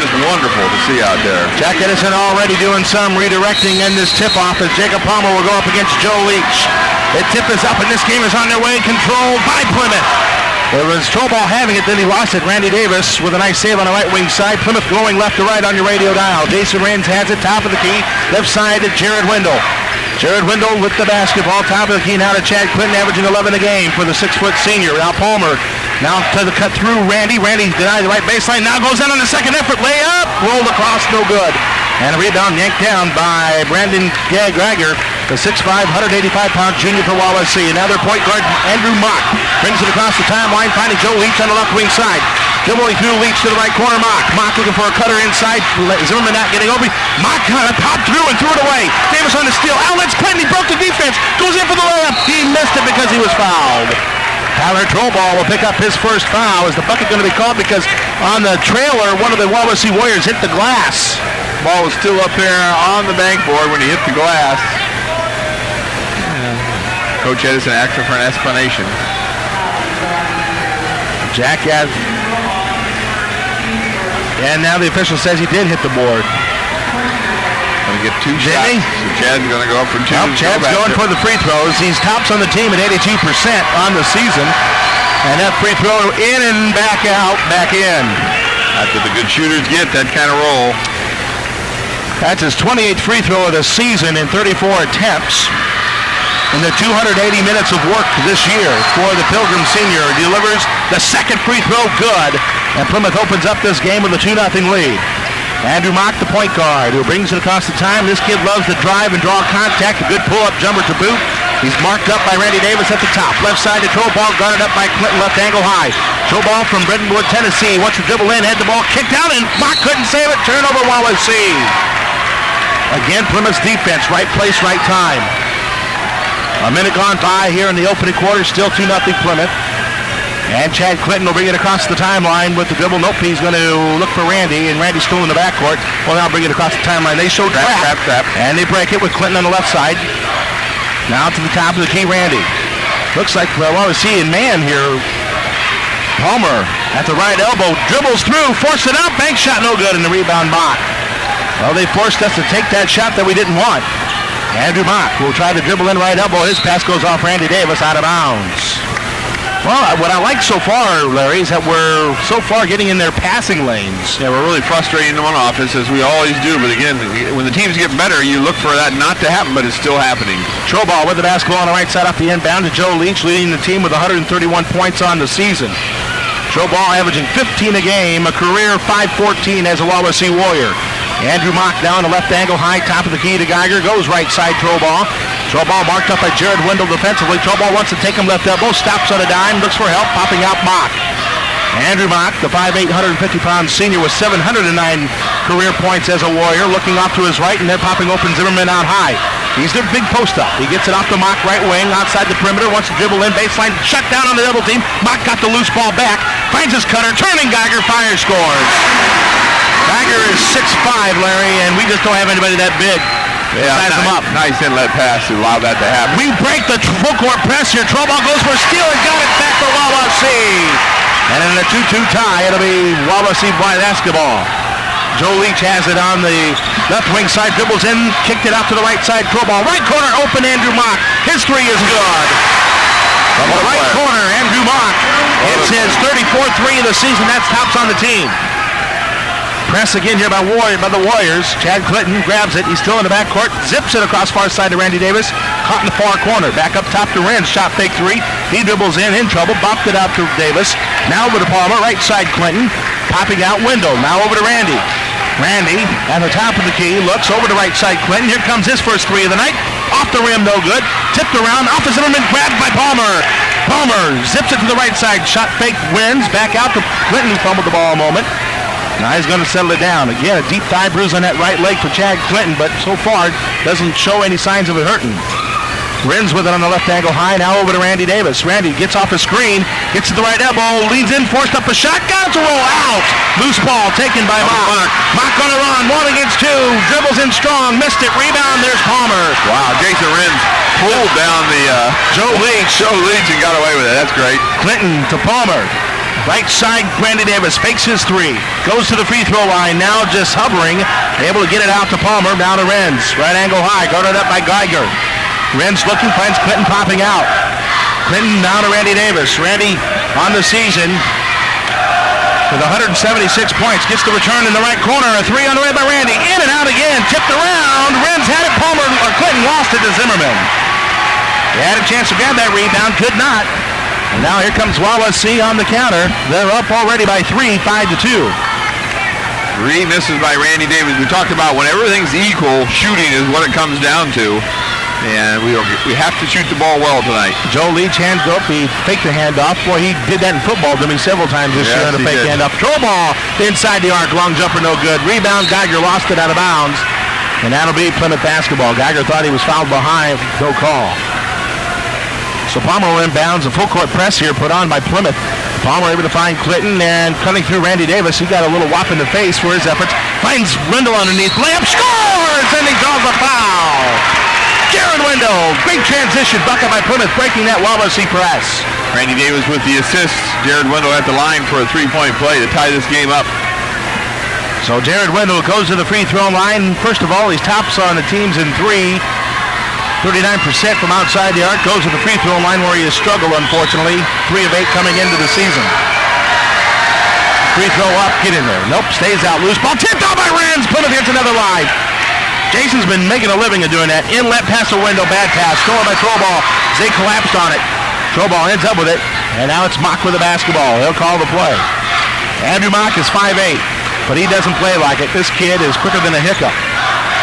just wonderful to see out there. Jack Edison already doing some redirecting in this tip-off as Jacob Palmer will go up against Joe Leach. The tip is up, and this game is on their way, controlled by Plymouth. It was Troball having it, then he lost it. Randy Davis with a nice save on the right wing side. Plymouth going left to right on your radio dial. Jason Renz has it, top of the key. Left side to Jared Wendell. Jared Wendell with the basketball, top of the key now to Chad Clinton, averaging 11 a game for the 6-foot senior. Now Palmer, now to the cut through Randy. Randy denied the right baseline, now goes in on the second effort. Layup, rolled across, no good. And a rebound yanked down by Brandon Geiger, the 6'5", 185-pound junior for Wawasee. And now their point guard, Andrew Mock, brings it across the timeline, finding Joe Leach on the left wing side. Dribbling through Leach to the right corner, Mock. Mock looking for a cutter inside. Zimmerman not getting over. Mock kind of popped through and threw it away. Davis on the steal. Outlets Clinton. He broke the defense. Goes in for the layup. He missed it because he was fouled. Tyler Troball will pick up his first foul. Is the bucket going to be called? Because on the trailer, one of the Wawasee Warriors hit the glass. Ball was still up there on the bankboard when he hit the glass. Coach Edison asking for an explanation. Jack has... And now the official says he did hit the board. Going to get two shots. So Chad's going to go up for two. Well, Chad's going for the free throws. He's tops on the team at 82% on the season. And that free throw in and back out, back in. That's what the good shooters get, that kind of roll. That's his 28th free throw of the season in 34 attempts. In the 280 minutes of work this year for the Pilgrim senior, delivers the second free throw good, and Plymouth opens up this game with a 2-0 lead. Andrew Mock, the point guard, who brings it across the time. This kid loves to drive and draw contact. A good pull-up jumper to boot. He's marked up by Randy Davis at the top. Left side to Troball, guarded up by Clinton, left angle high. Troball from Bredenwood, Tennessee. Wants to dribble in, had the ball kicked out, and Mock couldn't save it. Turnover Wawasee. Again, Plymouth's defense, right place, right time. A minute gone by here in the opening quarter, still 2-0 Plymouth. And Chad Clinton will bring it across the timeline with the dribble. Nope, he's going to look for Randy, and Randy's still in the backcourt. Well, now bring it across the timeline. They show trap, and they break it with Clinton on the left side. Now to the top of the key, Randy. Looks like Wawasee in man here. Palmer at the right elbow, dribbles through, forced it out, bank shot no good, and the rebound Mock. Well, they forced us to take that shot that we didn't want. Andrew Mock will try to dribble in right elbow. His pass goes off Randy Davis out of bounds. Well, what I like so far, Larry, is that we're so far getting in their passing lanes. Yeah, we're really frustrating them on offense, as we always do. But again, when the teams get better, you look for that not to happen, but it's still happening. Troball with the basketball on the right side off the inbound to Joe Leach, leading the team with 131 points on the season. Troball averaging 15 a game, a career 514 as a Wawasee Warrior. Andrew Mock down the left angle high, top of the key to Geiger, goes right side Troball. Troball marked up by Jared Wendell defensively. Troball wants to take him left elbow, stops on a dime, looks for help, popping out Mock. Andrew Mock, the 5'8", 150-pound senior with 709 career points as a Warrior, looking off to his right, and they're popping open Zimmerman out high. He's their big post up. He gets it off the Mock right wing, outside the perimeter, wants to dribble in, baseline, shut down on the double team. Mock got the loose ball back, finds his cutter, turning Geiger, fires, scores. Geiger is 6'5", Larry, and we just don't have anybody that big. Yeah, size him up. Nice inlet pass to allow that to happen. We break the full court press here. Troball goes for a steal and got it back to Wawasee. And in a 2-2 tie, it'll be Wawasee basketball. Joe Leach has it on the left wing side, dribbles in, kicked it out to the right side. Troball, right corner, open Andrew Mock. His three is good. From the right corner, Andrew Mock. It's his 34th three of the season. That's tops on the team. Press again here by the Warriors. Chad Clinton grabs it. He's still in the backcourt. Zips it across far side to Randy Davis. Caught in the far corner. Back up top to Renz. Shot fake three. He dribbles in trouble. Bopped it out to Davis. Now over to Palmer. Right side Clinton. Popping out Wendell. Now over to Randy. Randy at the top of the key. Looks over to right side Clinton. Here comes his first three of the night. Off the rim, no good. Tipped around. Off the Zimmerman. Grabbed by Palmer. Palmer zips it to the right side. Shot fake wins. Back out to Clinton. Fumbled the ball a moment. Now he's going to settle it down. Again, a deep thigh bruise on that right leg for Chad Clinton, but so far doesn't show any signs of it hurting. Renz with it on the left angle high, now over to Randy Davis. Randy gets off a screen, gets to the right elbow, leans in, forced up a shot, got it to roll out. Loose ball taken by Mock. Mock on a run, 1 against 2, dribbles in strong, missed it, rebound, there's Palmer. Wow, Jason Renz pulled down the Joe Leach and got away with it. That's great. Clinton to Palmer. Right side, Randy Davis fakes his three. Goes to the free throw line, now just hovering. Able to get it out to Palmer, down to Renz. Right angle high, guarded up by Geiger. Renz looking, finds Clinton popping out. Clinton down to Randy Davis. Randy on the season with 176 points. Gets the return in the right corner. A three on the way by Randy. In and out again. Tipped around. Renz had it. Palmer or Clinton lost it to Zimmerman. He had a chance to grab that rebound. Could not. And now here comes Wawasee on the counter. They're up already by 3, 5-2. 3 misses by Randy Davis. We talked about when everything's equal, shooting is what it comes down to. And we have to shoot the ball well tonight. Joe Leach hands up. He faked the handoff. Boy, he did that in football to me several times this year in a fake handoff. Throw ball inside the arc. Long jumper, no good. Rebound, Geiger lost it out of bounds. And that'll be Plymouth basketball. Geiger thought he was fouled behind. No call. So Palmer inbounds, a full court press here put on by Plymouth. Palmer able to find Clinton and cutting through Randy Davis. He got a little whop in the face for his efforts. Finds Wendell underneath. Layup, scores! And he draws a foul. Jared Wendell. Great transition bucket by Plymouth, breaking that Wawasee press. Randy Davis with the assist. Jared Wendell at the line for a three-point play to tie this game up. So Jared Wendell goes to the free throw line. First of all, he's tops on the teams in 3. 39% from outside the arc, goes to the free throw line where he has struggled, unfortunately. 3 of 8 coming into the season. Free throw up, get in there. Nope, stays out loose. Ball tipped out by Renz. Plymouth hits another line. Jason's been making a living of doing that. Inlet pass to Wendell, bad pass. Stolen by Throwball. They collapsed on it. Throwball ends up with it, and now it's Mock with the basketball. He'll call the play. Andrew Mock is 5'8", but he doesn't play like it. This kid is quicker than a hiccup.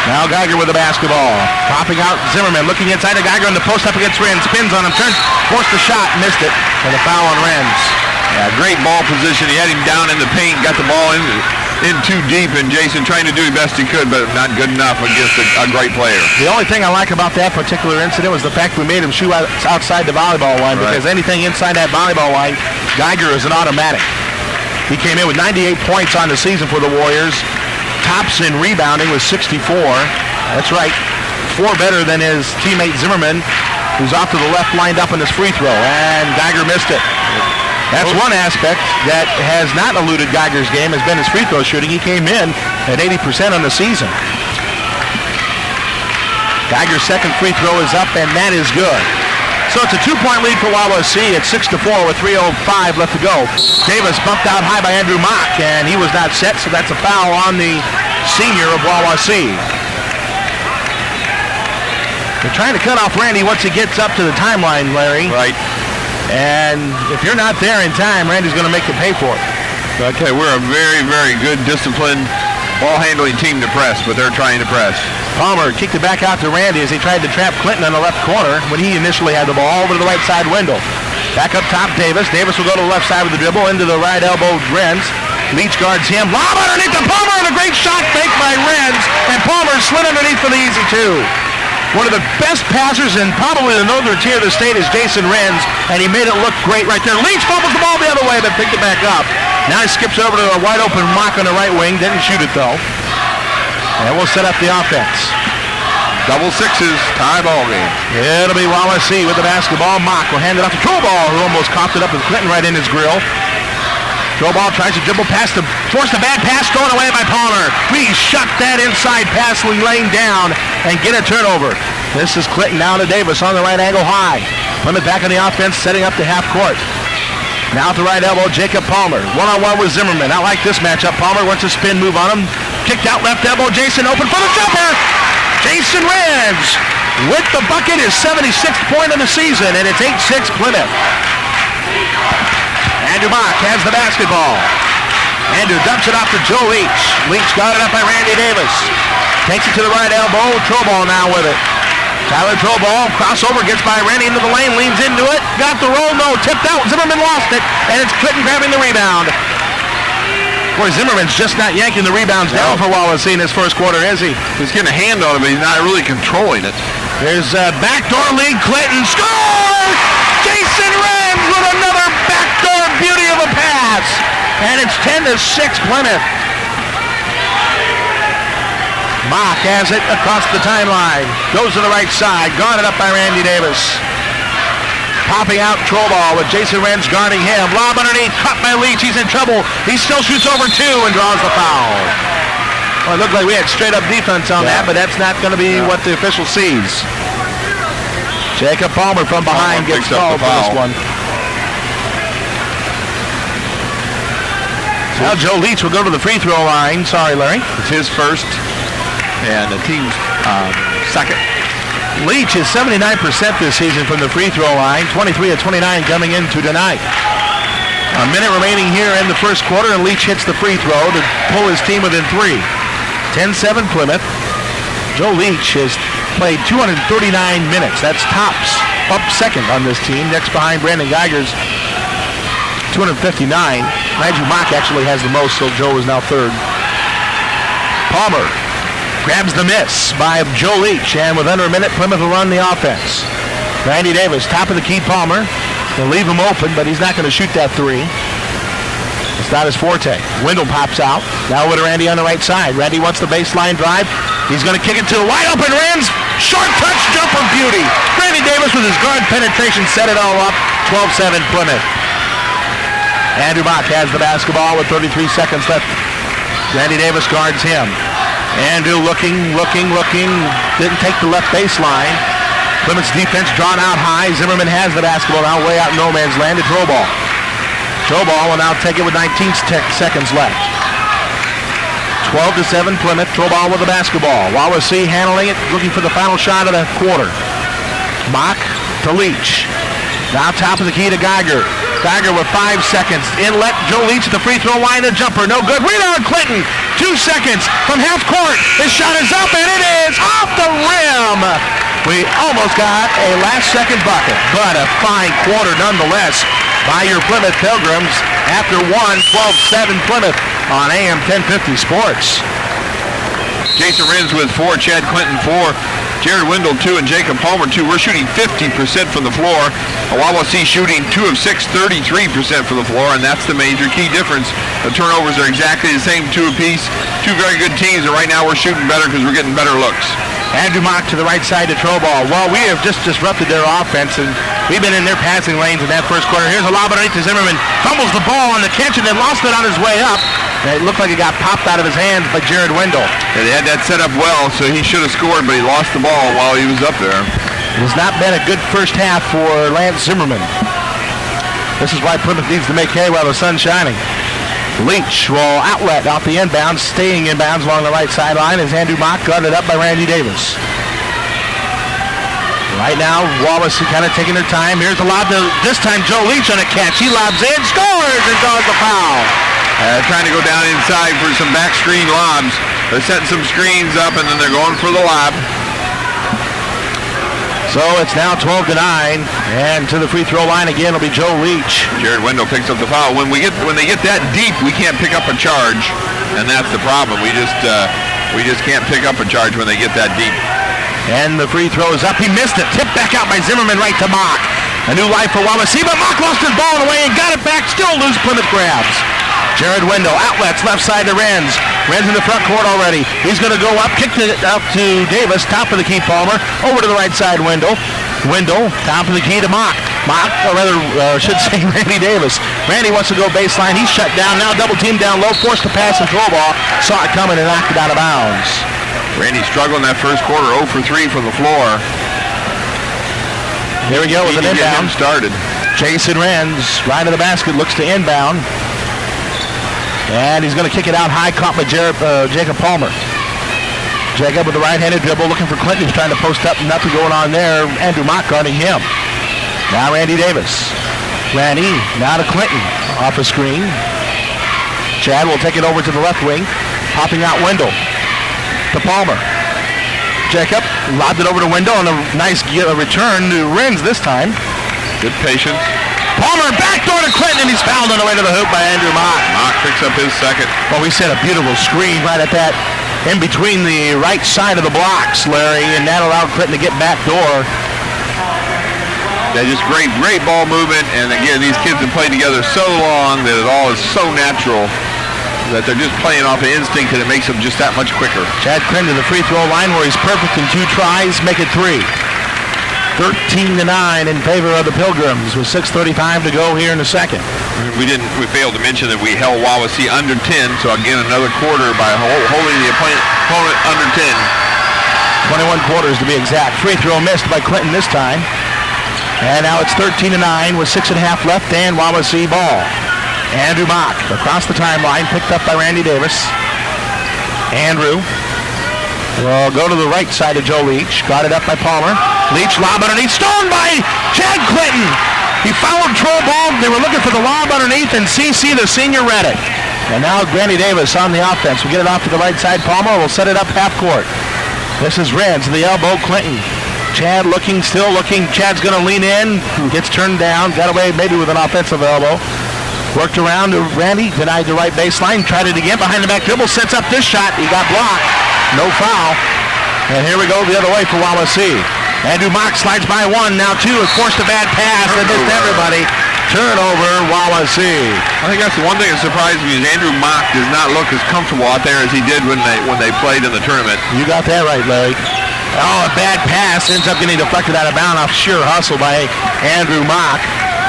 Now Geiger with the basketball. Popping out Zimmerman, looking inside to Geiger in the post up against Renz. Spins on him, turns, forced the shot, missed it. And a foul on Renz. Yeah, great ball position. He had him down in the paint, got the ball in too deep, and Jason trying to do the best he could, but not good enough against a great player. The only thing I like about that particular incident was the fact we made him shoot outside the volleyball line, because anything inside that volleyball line, Geiger is an automatic. He came in with 98 points on the season for the Warriors. Tops in rebounding with 64. That's right. 4 better than his teammate Zimmerman, who's off to the left, lined up in his free throw, and Geiger missed it. That's one aspect that has not eluded Geiger's game, has been his free throw shooting. He came in at 80% on the season. Geiger's second free throw is up, and that is good. So it's a 2-point lead for Wawasee at 6-4 with 3:05 left to go. Davis bumped out high by Andrew Mock, and he was not set, so that's a foul on the senior of Wawasee. They're trying to cut off Randy once he gets up to the timeline, Larry. Right. And if you're not there in time, Randy's going to make you pay for it. Okay, we're a very, very good, disciplined, ball-handling team to press, but they're trying to press. Palmer kicked it back out to Randy as he tried to trap Clinton on the left corner when he initially had the ball over to the right side Wendell. Back up top, Davis. Davis will go to the left side with the dribble into the right elbow, Renz. Leach guards him. Lob underneath to Palmer, and a great shot fake by Renz. And Palmer slid underneath for the easy 2. One of the best passers in probably the northern tier of the state is Jason Renz, and he made it look great right there. Leach fumbles the ball the other way, but picked it back up. Now he skips over to a wide open Mock on the right wing. Didn't shoot it though. And we'll set up the offense. Double sixes, tie ball game. It'll be Wawasee with the basketball. Mock will hand it off to Trowball, who almost coughed it up with Clinton right in his grill. Trowball tries to dribble past to force the bad pass, thrown away by Palmer. We shut that inside pass laying down and get a turnover. This is Clinton now to Davis on the right angle high. Plymouth back on the offense, setting up the half court. Now at the right elbow, Jacob Palmer. One-on-one with Zimmerman. I like this matchup. Palmer wants a spin move on him. Kicked out left elbow. Jason open for the jumper. Jason Renz with the bucket, his 76th point of the season, and it's 8-6 Plymouth. Andrew Mock has the basketball. Andrew dumps it off to Joe Leach. Leach got it up by Randy Davis. Takes it to the right elbow. Trowball now with it. Tyler Trowball, crossover, gets by Randy into the lane, leans into it. Got the roll, no, tipped out. Zimmerman lost it, and it's Clinton grabbing the rebound. Boy, Zimmerman's just not yanking the rebounds down for Wawasee in his first quarter, is he? He's getting a hand on it, but he's not really controlling it. There's a backdoor lead. Clinton scores! Jason Renz with another backdoor beauty of a pass. And it's 10-6 Plymouth. Mock has it across the timeline. Goes to the right side. Guarded up by Randy Davis. Popping out Troball with Jason Renz guarding him. Lob underneath, cut by Leach. He's in trouble. He still shoots over 2 and draws the foul. Well, it looked like we had straight up defense on that, but that's not going to be what the official sees. Jacob Palmer from behind gets called for this one. Now Joe Leach will go to the free throw line. Sorry, Larry. It's his first and the team's second. Leach is 79% this season from the free throw line, 23 of 29 coming into tonight. A minute remaining here in the first quarter, and Leach hits the free throw to pull his team within 3. 10-7 Plymouth. Joe Leach has played 239 minutes. That's tops, up second on this team, next behind Brandon Geiger's 259. Nigel Mock actually has the most, so Joe is now third. Palmer grabs the miss by Joe Leach, and with under a minute, Plymouth will run the offense. Randy Davis, top of the key, Palmer. They'll leave him open, but he's not going to shoot that 3. It's not his forte. Wendell pops out. Now with Randy on the right side. Randy wants the baseline drive. He's going to kick it to a wide open Renz. Short touch jumper beauty. Randy Davis with his guard penetration set it all up. 12-7 Plymouth. Andrew Mock has the basketball with 33 seconds left. Randy Davis guards him. Andrew looking, didn't take the left baseline. Plymouth's defense drawn out high. Zimmerman has the basketball now way out in no man's land to Troball. Troball will now take it with 19 seconds left. 12-7 Plymouth. Troball with the basketball. Wawasee handling it, looking for the final shot of the quarter. Mock to Leach. Now top of the key to Geiger. Geiger with 5 seconds. Inlet, Joe Leach at the free throw line, a jumper. No good. Rebound Clinton. 2 seconds from half court. His shot is up, and it is off the rim. We almost got a last-second bucket, but a fine quarter nonetheless by your Plymouth Pilgrims after 12-7 Plymouth on AM 1050 Sports. Jason Renz with 4, Chad Clinton 4, Jared Wendell 2, and Jacob Palmer 2. We're shooting 50% from the floor. Wawasee shooting 2 of 6, 33% from the floor, and that's the major key difference. The turnovers are exactly the same, 2 apiece. 2 very good teams, and right now we're shooting better because we're getting better looks. Andrew Mock to the right side to Troball. Well, we have just disrupted their offense, and we've been in their passing lanes in that first quarter. Here's a lob underneath to Zimmerman. Fumbles the ball on the catch and then lost it on his way up. And it looked like it got popped out of his hands by Jared Wendell. Yeah, they had that set up well, so he should have scored, but he lost the ball while he was up there. It has not been a good first half for Lance Zimmerman. This is why Plymouth needs to make hay while the sun's shining. Leach will outlet off the inbounds, staying inbounds along the right sideline as Andrew Mock guarded up by Randy Davis. Right now, Wawasee kind of taking their time. Here's the lob to, this time, Joe Leach on a catch. He lobs in, scores, and draws the foul. Trying to go down inside for some back screen lobs. They're setting some screens up, and then they're going for the lob. So it's now 12-9, and to the free throw line again will be Joe Leach. Jared Wendell picks up the foul. When they get that deep, we can't pick up a charge, and that's the problem. We just can't pick up a charge when they get that deep. And the free throw is up. He missed it. Tipped back out by Zimmerman right to Mock. A new life for Wawasee, but Mock lost his ball away and got it back. Still loose Plymouth grabs. Jared Wendell outlets left side to Renz. Renz in the front court already. He's going to go up, kick it up to Davis, top of the key Palmer, over to the right side Wendell. Wendell, top of the key to Mock. Mock, or rather, should say Randy Davis. Randy wants to go baseline. He's shut down. Now double team down low, forced to pass and Troball. Saw it coming and knocked it out of bounds. Randy struggling that first quarter, 0 for 3 from the floor. Here we go with an inbound. Started. Jason Renz, right to the basket, looks to inbound. And he's going to kick it out high, caught by Jacob Palmer. Jacob with the right-handed dribble, looking for Clinton. He's trying to post up, nothing going on there. Andrew Mock guarding him. Now Randy Davis. Randy, now to Clinton, off a screen. Chad will take it over to the left wing, popping out Wendell to Palmer. Jacob lobbed it over to Wendell, and a nice return to Renz this time. Good patience. Palmer backdoor to Clinton, and he's fouled on the way to the hoop by Andrew Mock. Mock picks up his second. Well, we set a beautiful screen right at that, in between the right side of the blocks, Larry, and that allowed Clinton to get backdoor. They're just great ball movement, and again, these kids have played together so long that it all is so natural that they're just playing off of instinct, and it makes them just that much quicker. Chad Clinton to the free throw line where he's perfect in 2 tries, make it 3. 13-9 in favor of the Pilgrims with 6:35 to go here in the second. We failed to mention that we held Wawasee under 10, so again another quarter by holding the opponent under 10. 21 quarters to be exact. Free throw missed by Clinton this time. And now it's 13-9 with 6.5 left and Wawasee ball. Andrew Mock across the timeline, picked up by Randy Davis. Andrew will go to the right side of Joe Leach. Got it up by Palmer. Leach lob underneath, stoned by Chad Clinton. He fouled Troll ball. They were looking for the lob underneath, and CC, the senior, read it. And now Randy Davis on the offense. We'll get it off to the right side. Palmer will set it up half court. This is Renz to the elbow. Clinton. Chad looking, still looking. Chad's going to lean in. Gets turned down. Got away maybe with an offensive elbow. Worked around to Randy. Denied the right baseline. Tried it again. Behind the back dribble. Sets up this shot. He got blocked. No foul. And here we go the other way for Wawasee. Andrew Mock slides by one. Now two. Has forced a bad pass. And missed everybody. Turnover, Wawasee. I think that's the one thing that surprised me is Andrew Mock does not look as comfortable out there as he did when they played in the tournament. You got that right, Larry. Oh, a bad pass ends up getting deflected out of bounds off sheer hustle by Andrew Mock.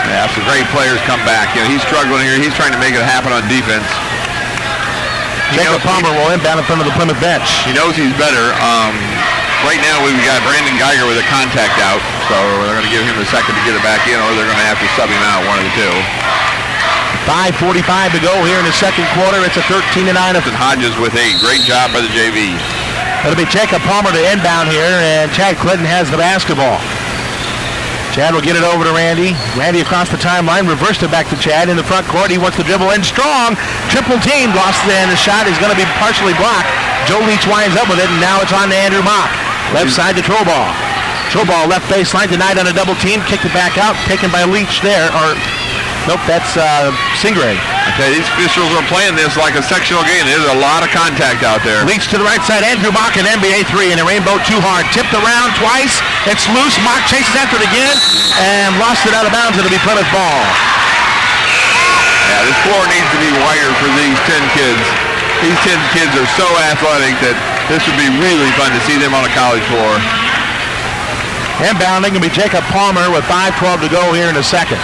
Yeah, some great players come back. You know, he's struggling here. He's trying to make it happen on defense. Jacob Palmer will inbound in front of the Plymouth bench. He knows he's better. Right now we've got Brandon Geiger with a contact out, so they're going to give him a second to get it back in, or they're going to have to sub him out, one of the two. 5:45 to go here in the second quarter. It's a 13-9. And Hodges with a great job by the JV. It'll be Jacob Palmer to inbound here, and Chad Clinton has the basketball. Chad will get it over to Randy. Randy across the timeline, reversed it back to Chad in the front court. He wants to dribble in strong. Triple team, lost it, and the shot is going to be partially blocked. Joe Leach winds up with it, and now it's on to Andrew Mock. Left side to Troball. Troball left baseline, denied on a double team, kicked it back out, taken by Leach there, or nope, that's Singray. Okay, these officials are playing this like a sectional game. There's a lot of contact out there. Leach to the right side, Andrew Mock, an NBA three, and a rainbow too hard. Tipped around twice, it's loose, Mock chases after it again, and lost it out of bounds. It'll be Plymouth ball. Yeah, this floor needs to be wider for these 10 kids. These 10 kids are so athletic that this would be really fun to see them on a college floor. Inbounding will be Jacob Palmer with 5:12 to go here in the second.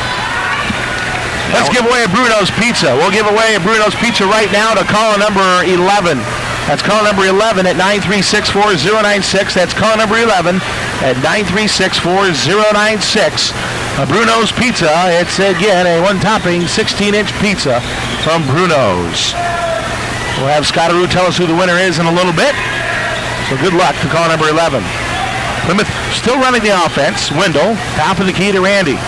Let's give away a Bruno's Pizza. We'll give away a Bruno's Pizza right now to caller number 11. That's caller number 11 at 936-4096. That's caller number 11 at 936-4096. A Bruno's Pizza. It's, again, a one-topping 16-inch pizza from Bruno's. We'll have Scottaroo tell us who the winner is in a little bit. So good luck to call number 11. Plymouth still running the offense. Wendell, top of the key to Randy.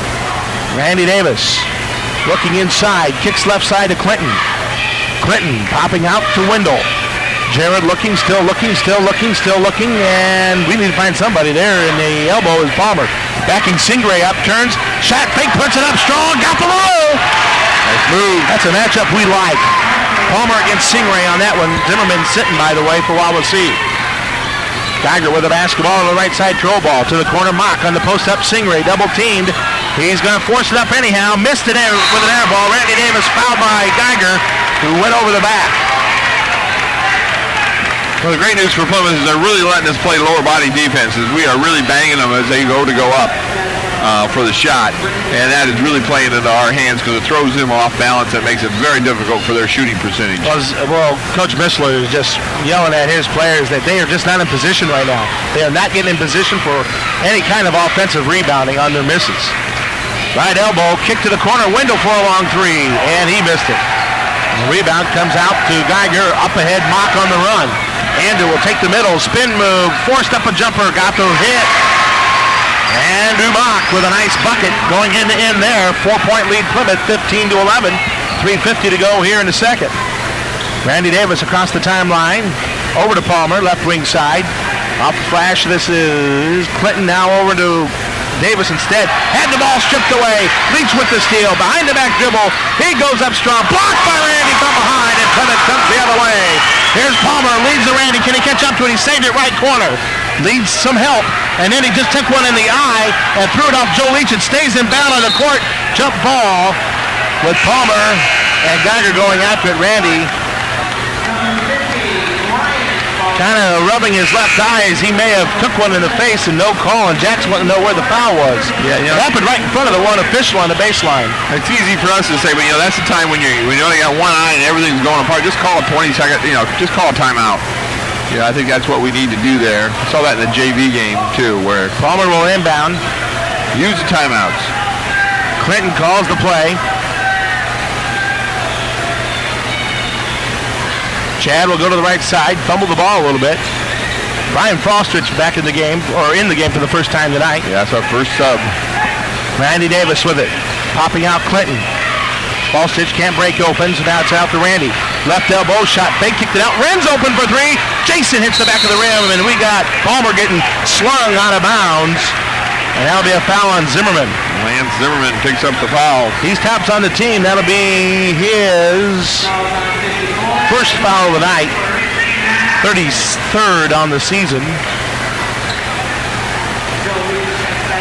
Randy Davis looking inside. Kicks left side to Clinton. Clinton popping out to Wendell. Jared looking, still looking, still looking, still looking. And we need to find somebody there. And the elbow is Palmer. Backing Singray up, turns. Shot fake, puts it up strong. Got the roll. Nice move. That's a matchup we like. Palmer against Singray on that one. Zimmerman sitting, by the way, for Wawasee. Geiger with the basketball on the right side, throw ball to the corner. Mock on the post up. Singray double teamed. He's going to force it up anyhow. Missed it with an air ball. Randy Davis fouled by Geiger, who went over the back. Well, the great news for Plymouth is they're really letting us play lower body defenses. We are really banging them as they go up for the shot, and that is really playing into our hands because it throws them off balance and makes it very difficult for their shooting percentage. Well, Coach Missler is just yelling at his players that they are just not in position right now. They are not getting in position for any kind of offensive rebounding on their misses. Right elbow, kick to the corner, Wendell for a long three, and he missed it. The rebound comes out to Geiger, up ahead, Mock on the run. Andrew will take the middle, spin move, forced up a jumper, got the hit. Andrew Mock with a nice bucket going end to end there. 4-point lead Plymouth, 15-11. 3:50 to go here in the second. Randy Davis across the timeline, over to Palmer, left wing side. Off the flash, this is Clinton now over to Davis instead. Had the ball stripped away. Leach with the steal. Behind the back dribble. He goes up strong. Blocked by Randy from behind, and Plymouth comes the other way. Here's Palmer. Leads to Randy. Can he catch up to it? He saved it right corner. Needs some help. And then he just took one in the eye and threw it off Joe Leach. It stays inbound on the court. Jump ball with Palmer and Geiger going after it. Randy kind of rubbing his left eye as he may have took one in the face and no call, and Jackson wanted to know where the foul was. Yeah, it happened right in front of the one official on the baseline. It's easy for us to say, but that's the time when you only got one eye and everything's going apart. Just call a 20-second, just call a timeout. Yeah, I think that's what we need to do there. I saw that in the JV game too, where Palmer will inbound. Use the timeouts. Clinton calls the play. Chad will go to the right side, fumble the ball a little bit. Brian Fostrich back in the game for the first time tonight. Yeah, that's our first sub. Randy Davis with it. Popping out Clinton. Fostrich can't break open, so now it's out to Randy. Left elbow shot, fake, kicked it out. Ren's open for three. Jason hits the back of the rim, and we got Palmer getting slung out of bounds. And that'll be a foul on Zimmerman. Lance Zimmerman picks up the foul. He's tops on the team. That'll be his first foul of the night. 33rd on the season.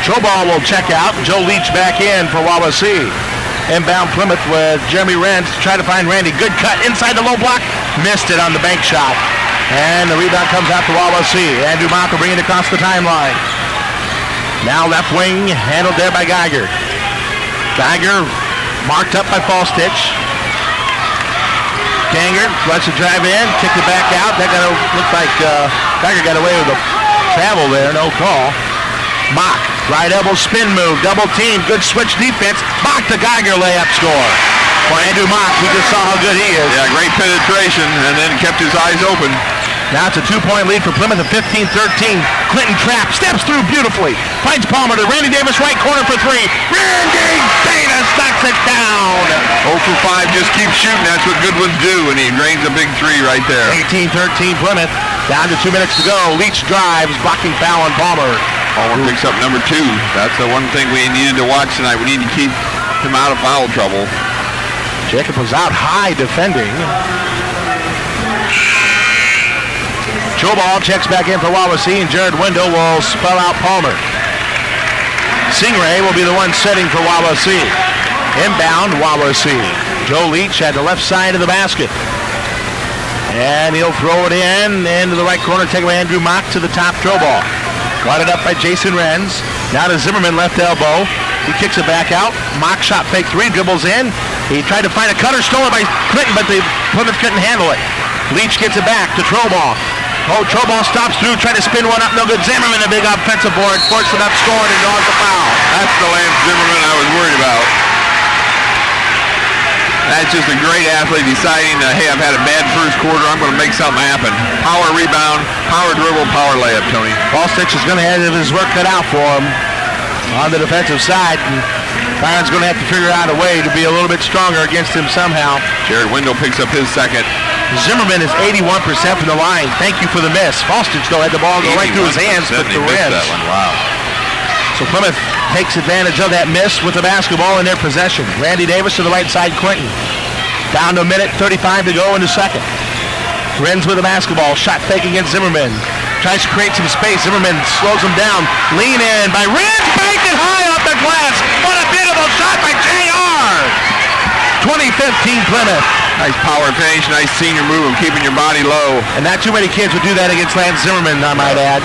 Troball will check out. Joe Leach back in for Wawasee. Inbound Plymouth with Jeremy Rentz to try to find Randy. Good cut inside the low block. Missed it on the bank shot. And the rebound comes out to Wawasee. Andrew Mock will bring it across the timeline. Now left wing, handled there by Geiger. Geiger marked up by Falstich. Ganger lets it drive in, kicked it back out. That looked like Geiger got away with a travel there, no call. Mock, right elbow spin move, double team, good switch defense. Mock the Geiger layup score. For Andrew Mock, we just saw how good he is. Yeah, great penetration, and then kept his eyes open. Now it's a 2-point lead for Plymouth at 15-13. Clinton trap, steps through beautifully. Finds Palmer to Randy Davis, right corner for three. Randy Davis knocks it down. 0 for 5, just keep shooting. That's what good ones do, and he drains a big three right there. 18-13 Plymouth. Down to 2 minutes to go. Leach drives, blocking foul on Palmer. Palmer picks up number 2. That's the one thing we needed to watch tonight. We need to keep him out of foul trouble. Jacob was out high defending. Troball checks back in for Wawasee, and Jared Wendell will spell out Palmer. Stingray will be the one setting for Wawasee. Inbound Wawasee. Joe Leach at the left side of the basket. And he'll throw it into the right corner, take away Andrew Mock to the top. Troball. Got it up by Jason Renz. Now to Zimmerman, left elbow. He kicks it back out. Mock shot fake three, dribbles in. He tried to find a cutter, stolen by Clinton, but the Plymouth couldn't handle it. Leach gets it back to Troball. Troball stops through, trying to spin one up, no good. Zimmerman, a big offensive board, forced it up, scored, and draws the foul. That's the Lance Zimmerman I was worried about. That's just a great athlete deciding, hey, I've had a bad first quarter, I'm going to make something happen. Power rebound, power dribble, power layup, Tony. Falstich is going to have his work cut out for him on the defensive side, and Byron's going to have to figure out a way to be a little bit stronger against him somehow. Jared Wendell picks up his second. Zimmerman is 81% from the line. Thank you for the miss. Falstich, though, had the ball go right through his hands, but the rim. Wow. So Plymouth takes advantage of that miss with the basketball in their possession. Randy Davis to the right side, Clinton. Down to a minute 35 to go in the second. Renz with the basketball. Shot fake against Zimmerman. Tries to create some space. Zimmerman slows him down. Lean in by Renz. Banked it high off the glass. What a beautiful shot by JR. 2015 Plymouth. Nice power finish, nice senior move of keeping your body low. And not too many kids would do that against Lance Zimmerman, I might add.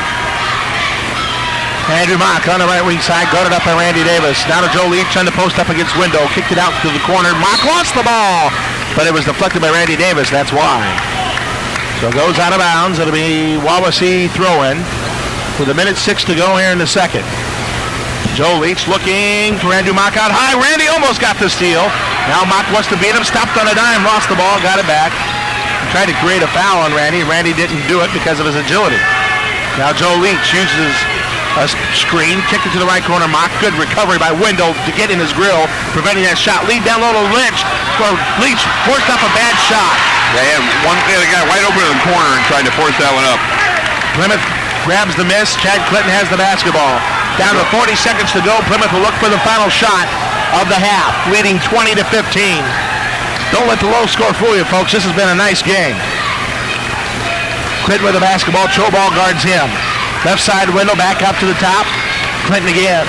Andrew Mock on the right wing side, guarded up by Randy Davis. Now to Joe Leach on the post up against Window. Kicked it out to the corner. Mock lost the ball, but it was deflected by Randy Davis. That's why. So it goes out of bounds. It'll be Wawasee throw-in with 1:06 to go here in the second. Joe Leach looking for Andrew Mock out high. Randy almost got the steal. Now Mock wants to beat him. Stopped on a dime. Lost the ball. Got it back. Tried to create a foul on Randy. Randy didn't do it because of his agility. Now Joe Leach uses a screen. Kicked it to the right corner. Mock. Good recovery by Wendell to get in his grill, preventing that shot. Lead down low to Lynch. Leach forced up a bad shot. They had the guy wide open in the corner and tried to force that one up. Plymouth grabs the miss. Chad Clinton has the basketball. Down to 40 seconds to go. Plymouth will look for the final shot of the half, leading 20-15. Don't let the low score fool you, folks. This has been a nice game. Clinton with the basketball. Troball guards him. Left side window, back up to the top. Clinton again.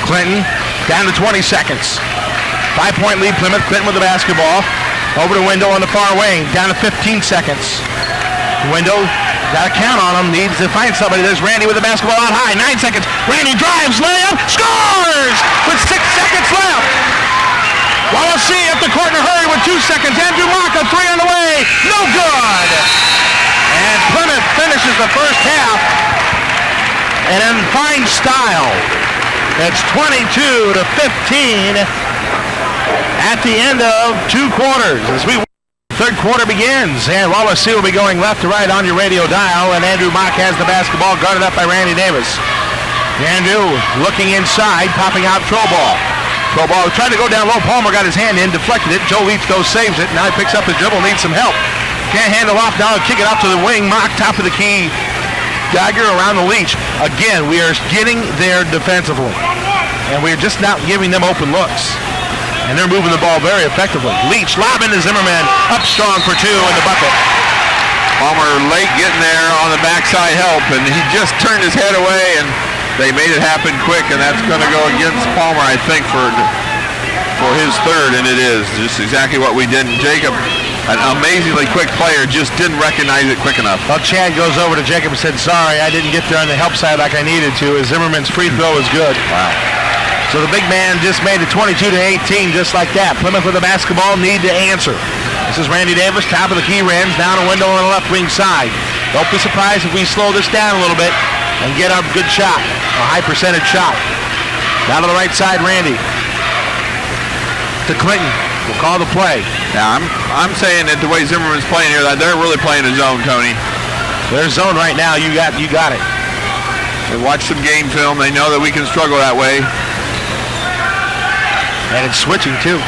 Clinton down to 20 seconds. 5-point lead Plymouth. Clinton with the basketball. Over to Window on the far wing. Down to 15 seconds. Window, got to count on him. Needs to find somebody. There's Randy with the basketball out high. 9 seconds. Randy drives, layup, scores! With 6 seconds left. Wallacey up the court in a hurry with 2 seconds. Andrew Mock, a 3 on the way. No good! And Plymouth finishes the first half. And in fine style. It's 22-15 at the end of 2 quarters. As third quarter begins, and Wallacey will be going left to right on your radio dial, and Andrew Mock has the basketball guarded up by Randy Davis. Andrew looking inside, popping out throw ball. Throw ball tried to go down low. Palmer got his hand in, deflected it. Joe Leach though saves it. Now he picks up his dribble, needs some help. Can't handle off now. Kick it up to the wing. Mock top of the key. Geiger around the Leach. Again, we are getting there defensively, and we're just not giving them open looks. And they're moving the ball very effectively. Leach lobbing to Zimmerman. Up strong for 2 in the bucket. Palmer late getting there on the backside help, and he just turned his head away, and they made it happen quick, and that's going to go against Palmer, I think, for his third, and it is just exactly what we did. And Jacob, an amazingly quick player, just didn't recognize it quick enough. Well, Chad goes over to Jacob and said, sorry, I didn't get there on the help side like I needed to, as Zimmerman's free throw is good. Wow. So the big man just made it 22-18 just like that. Plymouth with the basketball, need to answer. This is Randy Davis, top of the key, Rams down a Window on the left wing side. Don't be surprised if we slow this down a little bit and get a good shot, a high percentage shot. Down to the right side, Randy. To Clinton, we'll call the play. Now I'm saying that the way Zimmerman's playing here, that they're really playing a zone, Tony. They're zone right now. You got it. They watch some game film. They know that we can struggle that way. And it's switching too,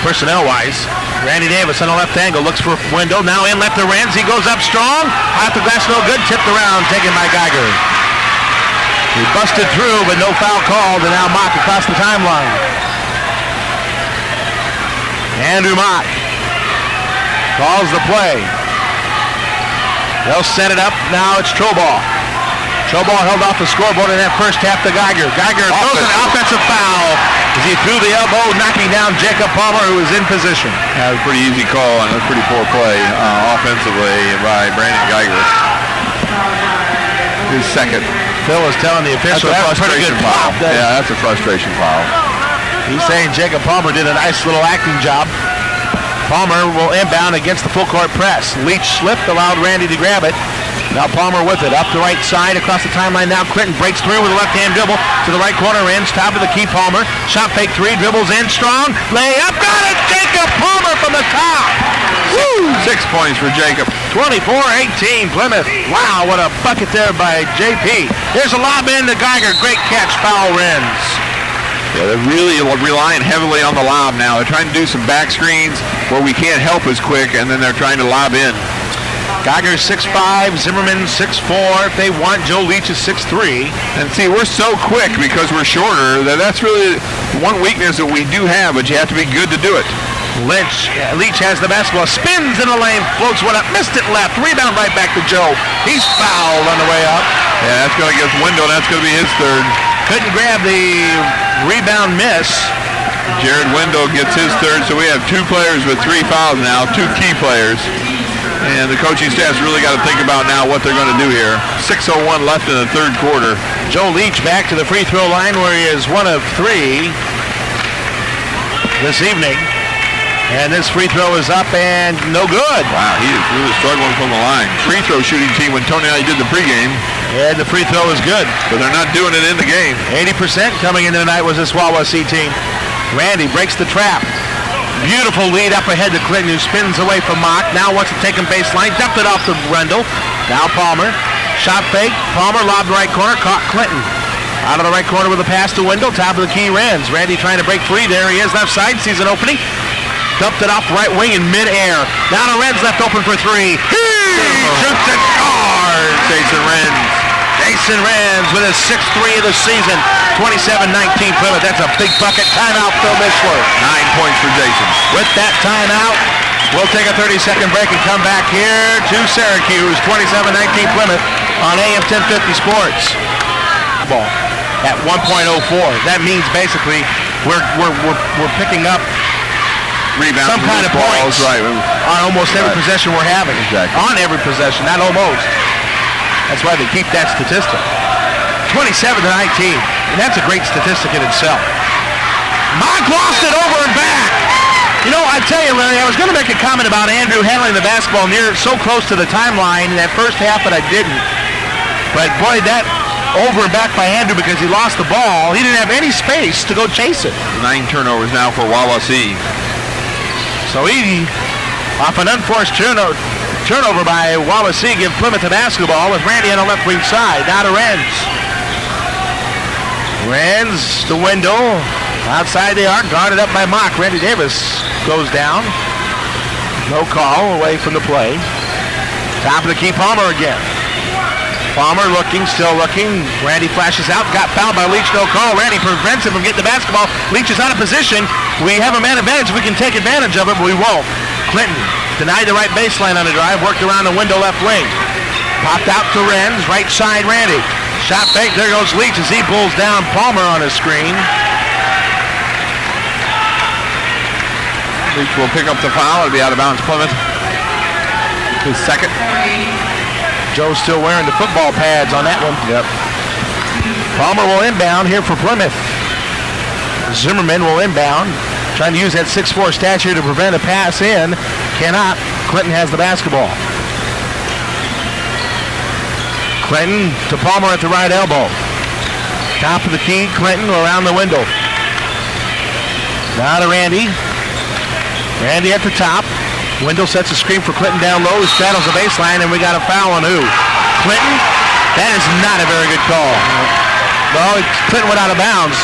personnel-wise. Randy Davis on the left angle, looks for a Window. Now in left to Renz. He goes up strong. Off the glass, no good. Tipped around, taken by Geiger. He busted through, but no foul called, and now Mock across the timeline. Andrew Mock calls the play. They'll set it up. Now it's Troball. Troball held off the scoreboard in that first half to Geiger. Geiger throws an offensive foul as he threw the elbow, knocking down Jacob Palmer, who was in position. That was a pretty easy call, and a pretty poor play offensively by Brandon Geiger. His second. Phil was telling the official that's a frustration foul. Yeah, that's a frustration foul. He's saying Jacob Palmer did a nice little acting job. Palmer will inbound against the full court press. Leach slipped, allowed Randy to grab it. Now Palmer with it, up the right side, across the timeline now. Clinton breaks through with a left-hand dribble to the right corner, ends, top of the key, Palmer. Shot fake 3, dribbles in, strong, layup, got it! Jacob Palmer from the top! Woo! 6 points for Jacob. 24-18, Plymouth. Wow, what a bucket there by JP. Here's a lob in to Geiger, great catch, foul Renz. Yeah, they're really relying heavily on the lob now. They're trying to do some back screens where we can't help as quick, and then they're trying to lob in. Geiger 6'5", Zimmerman 6'4". If they want, Joe Leach is 6'3". And see, we're so quick because we're shorter that's really one weakness that we do have, but you have to be good to do it. Leach has the basketball, spins in the lane, floats one up, missed it left, rebound right back to Joe. He's fouled on the way up. Yeah, that's going to get Window, that's going to be his third. Couldn't grab the rebound miss. Jared Window gets his third, so we have 2 players with 3 fouls now, 2 key players. And the coaching staff's really got to think about now what they're going to do here. 6:01 left in the third quarter. Joe Leach back to the free throw line where he is 1 of 3 this evening. And this free throw is up and no good. Wow, he is really struggling from the line. Free throw shooting team when Tony and I did the pregame. And the free throw is good. But they're not doing it in the game. 80% coming into the night was this Wawasee team. Randy breaks the trap. Beautiful lead up ahead to Clinton, who spins away from Mock. Now wants to take him baseline. Dumped it off to Rendell. Now Palmer. Shot fake. Palmer lobbed right corner. Caught Clinton. Out of the right corner with a pass to Wendell. Top of the key, Renz. Randy trying to break free. There he is, left side. Sees an opening. Dumped it off right wing in midair. Now to Renz, left open for 3. He shoots and scores. Jason Renz with his 6th 3 of the season. 27-19 Plymouth. That's a big bucket. Timeout, Phil Mishler. 9 points for Jason. With that timeout, we'll take a 30-second break and come back here to Syracuse. 27-19 Plymouth on AM 1050 Sports. Ball at 1.04. That means basically we're picking up rebounds, some kind of balls, points right? On almost every possession we're having. Exactly. On every possession, not almost. That's why they keep that statistic. 27-19, and that's a great statistic in itself. Mock lost it over and back. You know, I tell you, Larry, I was going to make a comment about Andrew handling the basketball so close to the timeline in that first half, but I didn't. But boy, that over and back by Andrew because he lost the ball. He didn't have any space to go chase it. 9 turnovers now for Wawasee. So he, off an unforced turnover by Wawasee, give Plymouth the basketball with Randy on the left wing side. Now to Renz. Renz, the window. Outside the arc, guarded up by Mock. Randy Davis goes down. No call, away from the play. Top of the key, Palmer again. Palmer looking, still looking. Randy flashes out, got fouled by Leach, no call. Randy prevents him from getting the basketball. Leach is out of position. We have a man advantage. We can take advantage of it, but we won't. Clinton denied the right baseline on the drive, worked around the window left wing. Popped out to Renz, right side Randy. Shot fake, there goes Leach as he pulls down Palmer on his screen. Leach will pick up the foul. It'll be out of bounds, Plymouth. His second. Joe's still wearing the football pads on that one. Yep. Palmer will inbound here for Plymouth. Zimmerman will inbound. Trying to use that 6'4" stature to prevent a pass in. Cannot. Clinton has the basketball. Clinton to Palmer at the right elbow. Top of the key, Clinton around the window. Now to Randy. Randy at the top. Wendell sets a screen for Clinton down low. He straddles the baseline, and we got a foul on who? Clinton? That is not a very good call. Well, Clinton went out of bounds.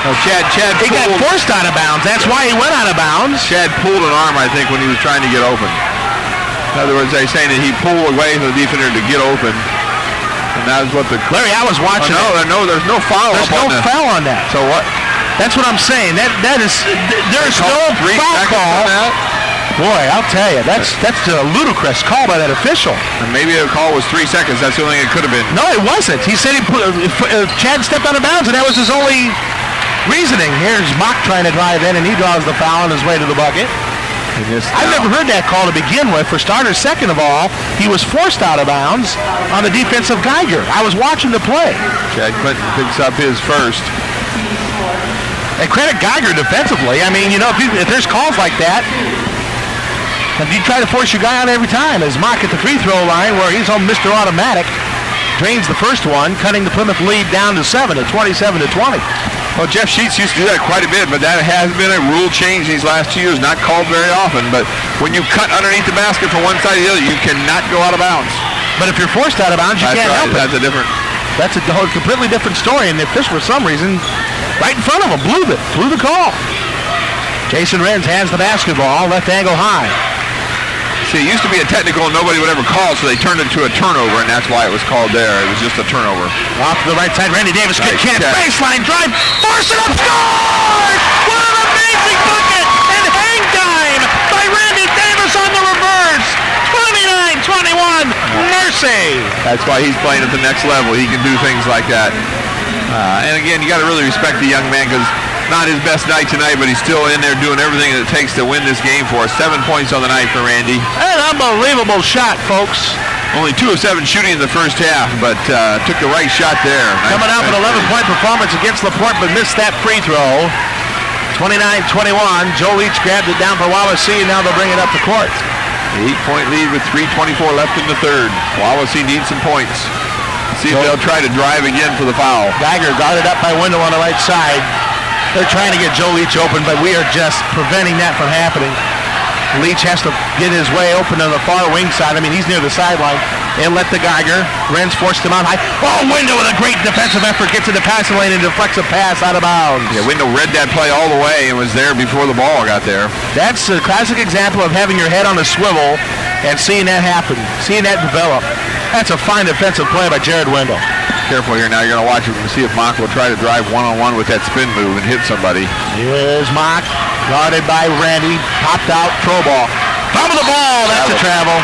Oh, Chad he got forced out of bounds. That's why he went out of bounds. Chad pulled an arm, I think, when he was trying to get open. In other words, they're saying that he pulled away from the defender to get open. And that is what the... Larry, I was watching. There's no foul. There's no foul on that. So what? That's what I'm saying. That is, there's no foul call. Boy, I'll tell you, that's a ludicrous call by that official. And maybe the call was 3 seconds. That's the only thing it could have been. No, it wasn't. He said Chad stepped out of bounds, and that was his only reasoning. Here's Mock trying to drive in, and he draws the foul on his way to the bucket. I've never heard that call to begin with. For starters, second of all, he was forced out of bounds on the defensive Geiger. I was watching the play. Chad Clinton picks up his first. And credit Geiger defensively. I mean, you know, if there's calls like that, and you try to force your guy out every time. As Mock at the free throw line where he's on Mr. Automatic, drains the first one, cutting the Plymouth lead down to 7 at 27-20. Well, Jeff Sheets used to do that quite a bit, but that has been a rule change these last 2 years. Not called very often, but when you cut underneath the basket from one side to the other, you cannot go out of bounds. But if you're forced out of bounds, you can't help it. That's a completely different story, and the official, for some reason, right in front of him, blew the call. Jason Renz has the basketball, left angle high. See, it used to be a technical and nobody would ever call, so they turned it to a turnover, and that's why it was called there. It was just a turnover. Off to the right side, Randy Davis, good chance, baseline drive, force it up, scores! What an amazing bucket! And hang time by Randy Davis on the reverse. 29-21, mercy! That's why he's playing at the next level. He can do things like that. And again, you got to really respect the young man because not his best night tonight, but he's still in there doing everything that it takes to win this game for us. 7 points on the night for Randy. An unbelievable shot, folks. Only 2 of 7 shooting in the first half, but took the right shot there. Coming out with an 11-point performance against LaPorte, but missed that free throw. 29-21. Joe Leach grabbed it down for Wawasee, and now they'll bring it up the court. 8-point lead with 3:24 left in the third. Wawasee needs some points. See if they'll try to drive again for the foul. Geiger guarded up by Wendell on the right side. They're trying to get Joe Leach open, but we are just preventing that from happening. Leach has to get his way open on the far wing side. I mean, he's near the sideline. And let the Geiger. Renz forced him out high. Oh, Wendell with a great defensive effort. Gets in the passing lane and deflects a pass out of bounds. Yeah, Wendell read that play all the way and was there before the ball got there. That's a classic example of having your head on a swivel and seeing that happen, seeing that develop. That's a fine defensive play by Jared Wendell. Careful here now. You're going to watch it and see if Mock will try to drive one-on-one with that spin move and hit somebody. Here's Mock, guarded by Randy. Popped out, throw ball. Fumble the ball. That's a travel.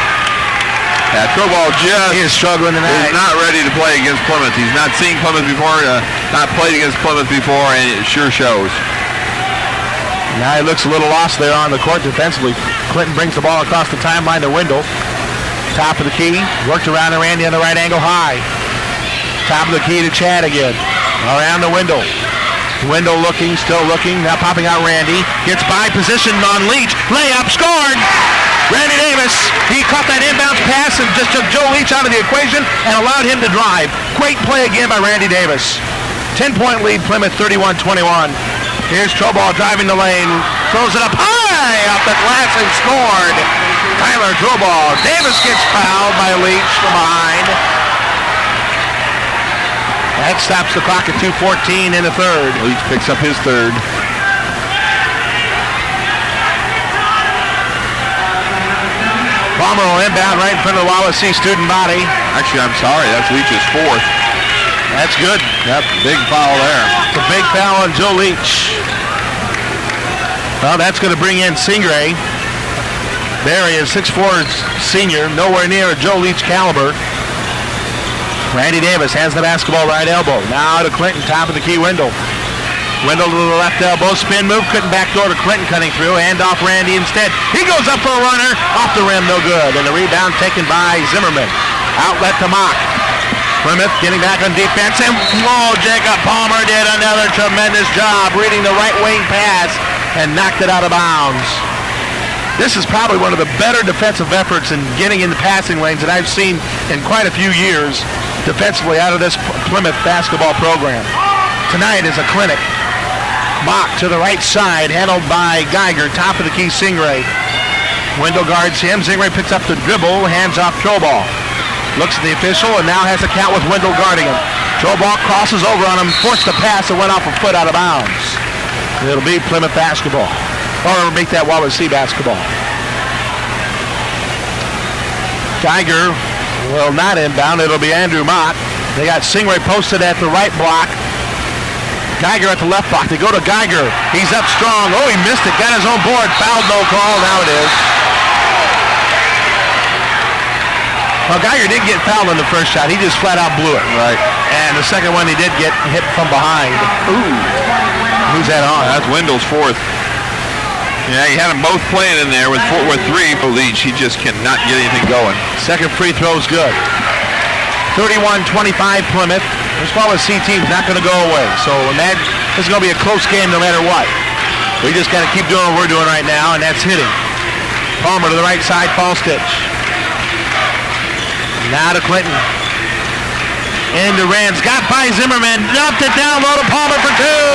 That throw ball he is struggling tonight. He's not ready to play against Plymouth. He's not seen Plymouth before, not played against Plymouth before, and it sure shows. Now he looks a little lost there on the court defensively. Clinton brings the ball across the timeline to Wendell. Top of the key, worked around to Randy on the right angle high. Top of the key to Chad again. Around to Wendell. Wendell looking, still looking, now popping out Randy. Gets by, positioned on Leach. Layup, scored! Randy Davis, he caught that inbounds pass and just took Joe Leach out of the equation and allowed him to drive. Great play again by Randy Davis. 10-point lead, Plymouth 31-21. Here's Troball driving the lane, throws it up high, off the glass and scored. Tyler Troball. Davis gets fouled by Leach from behind. That stops the clock at 2:14 in the third. Leach picks up his third. Palmer will inbound right in front of the Wawasee student body. Actually, I'm sorry, that's Leach's fourth. That's good. Yep, big foul there. It's a big foul on Joe Leach. Well, that's going to bring in Singray. There he is, 6'4" senior, nowhere near a Joe Leach caliber. Randy Davis has the basketball right elbow. Now to Clinton, top of the key, Wendell. Wendell to the left elbow, spin move, couldn't backdoor to Clinton cutting through, hand off Randy instead. He goes up for a runner, off the rim, no good. And the rebound taken by Zimmerman. Outlet to Mock. Plymouth getting back on defense, and whoa, Jacob Palmer did another tremendous job reading the right wing pass and knocked it out of bounds. This is probably one of the better defensive efforts in getting in the passing lanes that I've seen in quite a few years defensively out of this Plymouth basketball program. Tonight is a clinic. Mock to the right side, handled by Geiger, top of the key, Singray. Wendell guards him, Singray picks up the dribble, hands off Troball. Looks at the official and now has a count with Wendell guarding him. Troball crosses over on him, forced the pass and went off a foot out of bounds. It'll be Plymouth basketball. Or make that Wawasee basketball. Geiger will not inbound. It'll be Andrew Mott. They got Singray posted at the right block. Geiger at the left block. They go to Geiger. He's up strong. Oh, he missed it. Got his own board. Fouled, no call. Now it is. Well, Geiger didn't get fouled on the first shot. He just flat out blew it. Right. And the second one he did get hit from behind. Ooh. Who's that on? That's Wendell's fourth. Yeah, he had them both playing in there with three for Leach. He just cannot get anything going. Second free throw's good. 31-25 Plymouth. This Wawasee team's not going to go away. So imagine this is going to be a close game no matter what. We just got to keep doing what we're doing right now, and that's hitting. Palmer to the right side, fall stitch. Now to Clinton. Into Rans. Got by Zimmerman. Dumped it down low to Palmer for two.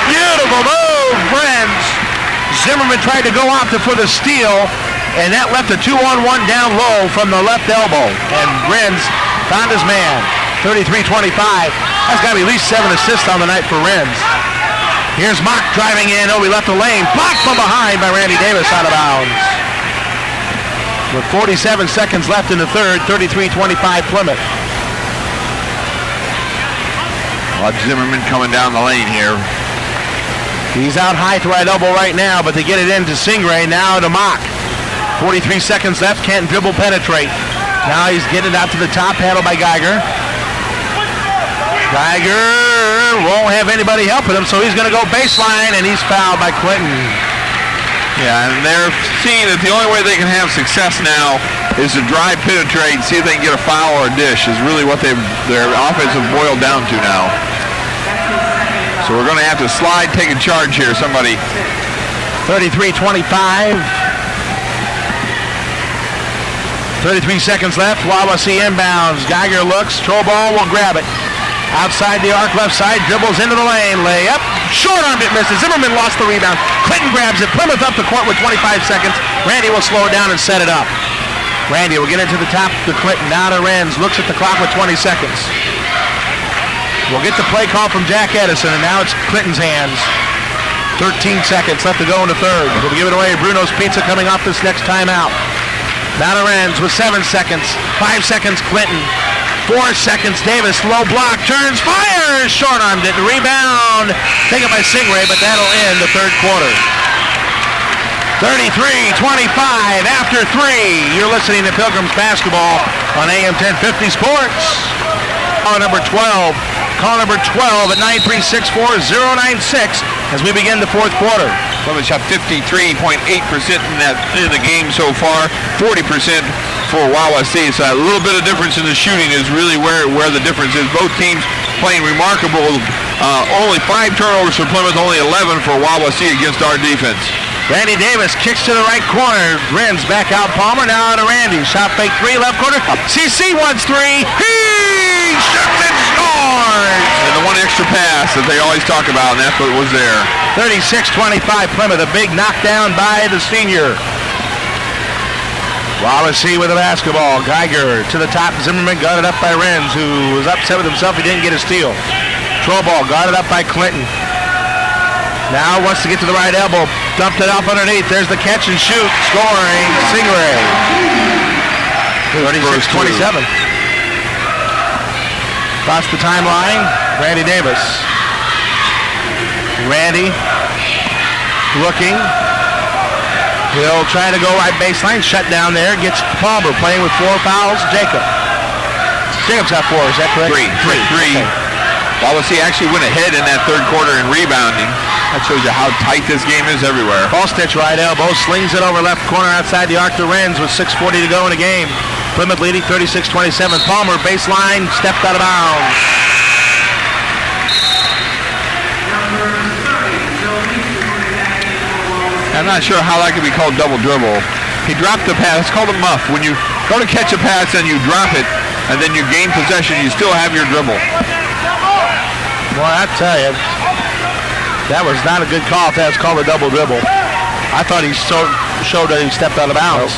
Beautiful move, Rans. Zimmerman tried to go after for the steal, and that left a 2-on-1 down low from the left elbow. And Rens found his man. 33-25. That's got to be at least 7 assists on the night for Rens. Here's Mock driving in. Oh, he left the lane. Blocked from behind by Randy Davis out of bounds. With 47 seconds left in the third, 33-25 Plymouth. Watch Zimmerman coming down the lane here. He's out high to right elbow right now, but they get it into Singray, now to Mock. 43 seconds left, can't dribble penetrate. Now he's getting it out to the top, handled by Geiger. Geiger won't have anybody helping him, so he's going to go baseline, and he's fouled by Clinton. Yeah, and they're seeing that the only way they can have success now is to drive, penetrate, and see if they can get a foul or a dish is really what their offense have boiled down to now. So we're going to have to slide, take a charge here, somebody. 33-25. 33 seconds left. Wawasee inbounds. Geiger looks. Troball will grab it. Outside the arc, left side, dribbles into the lane. Layup. Short armed it, misses. Zimmerman lost the rebound. Clinton grabs it. Plymouth up the court with 25 seconds. Randy will slow it down and set it up. Randy will get it to the top to Clinton. Now to Renz. Looks at the clock with 20 seconds. We'll get the play call from Jack Edison, and now it's Clinton's hands. 13 seconds left to go in the third. We'll give it away. Bruno's Pizza coming off this next timeout. Now to Renz with 7 seconds. 5 seconds, Clinton. 4 seconds, Davis, low block, turns, fires, short-armed it, rebound, taken by Singray, but that'll end the third quarter. 33-25 after 3. You're listening to Pilgrims Basketball on AM 1050 Sports. Number 12, call number 12 at 9364096 as we begin the fourth quarter. Plymouth shot 53.8% in the game so far, 40% for Wawasee. So a little bit of difference in the shooting is really where the difference is. Both teams playing remarkable. Only 5 turnovers for Plymouth, only 11 for Wawasee against our defense. Randy Davis kicks to the right corner. Renz back out Palmer. Now to Randy. Shot fake 3, left corner. CC wants 3. He shoots and scores! And the one extra pass that they always talk about, and that's what was there. 36-25 Plymouth. A big knockdown by the senior. Wawasee with the basketball. Geiger to the top. Zimmerman guarded up by Renz, who was upset with himself. He didn't get a steal. Throw ball guarded up by Clinton. Now wants to get to the right elbow. Dumped it off underneath. There's the catch and shoot. Scoring. Stingray. 36-27. Across the timeline. Randy Davis. Randy looking. He'll try to go right baseline. Shut down there. Gets Palmer playing with 4 fouls. Jacob's got 4. Is that correct? 3. Okay. Wawasee actually went ahead in that third quarter in rebounding. That shows you how tight this game is everywhere. Falstich right elbow. Slings it over left corner outside the arc to Renz with 6:40 to go in the game. Plymouth leading 36-27. Palmer baseline. Stepped out of bounds. I'm not sure how that could be called double dribble. He dropped the pass. It's called a muff. When you go to catch a pass and you drop it, and then you gain possession, you still have your dribble. Boy, I tell you, that was not a good call if that's called a double dribble. I thought he showed that he stepped out of bounds.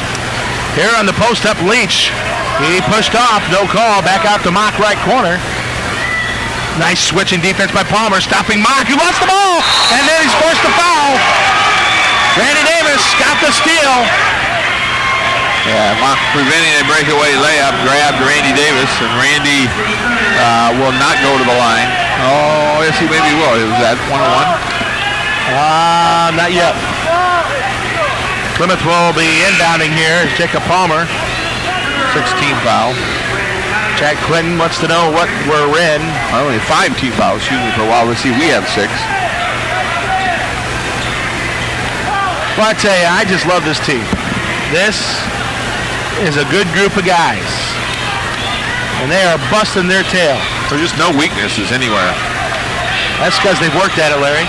Here on the post-up, Leach. He pushed off. No call. Back out to Mock right corner. Nice switching defense by Palmer. Stopping Mock. He lost the ball. And then he's forced to foul. Randy Davis got the steal. Yeah, Mock preventing a breakaway layup. Grabbed Randy Davis. And Randy will not go to the line. Oh, yes, he maybe will. It was that 1-on-1? Not yet. Plymouth will be inbounding here. Jacob Palmer. 16 foul. Jack Clinton wants to know what we're in. Only 5 team fouls, for Wawasee. We have 6. Well, I tell you, I just love this team. This is a good group of guys. And they are busting their tail. There's just no weaknesses anywhere. That's because they've worked at it, Larry.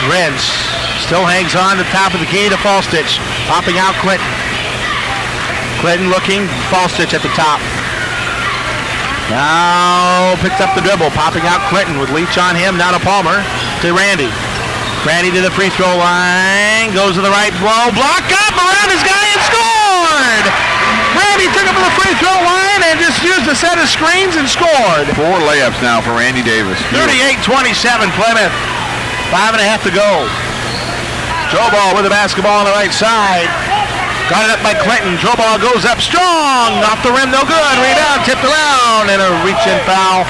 Renz still hangs on the top of the key to Falstich. Popping out Clinton. Clinton looking. Falstich at the top. Now picked up the dribble. Popping out Clinton with Leach on him. Now to Palmer. To Randy. Randy to the free throw line. Goes to the right blow. Block up around his guy and scored! Randy took him to the free throw line and just used a set of screens and scored. 4 layups now for Randy Davis. 38-27 Plymouth. 5.5 to go. Joe Ball with the basketball on the right side. Got it up by Clinton. Joe Ball goes up strong. Off the rim, no good. Rebound, tipped around. And a reach-in foul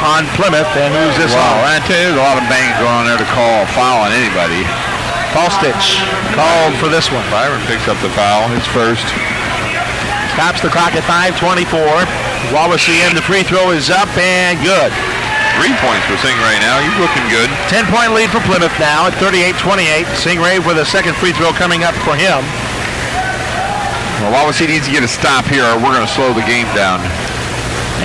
on Plymouth. And who's this on? I tell you, there's a lot of banging going on there to call a foul on anybody. Falstich called for this one. Byron picks up the foul. His first. Stops the clock at 5:24. Wawasee in. The free throw is up and good. 3 points for Stingray now. He's looking good. 10-point lead for Plymouth now at 38-28. Stingray with a second free throw coming up for him. Well, Wawasee needs to get a stop here or we're going to slow the game down.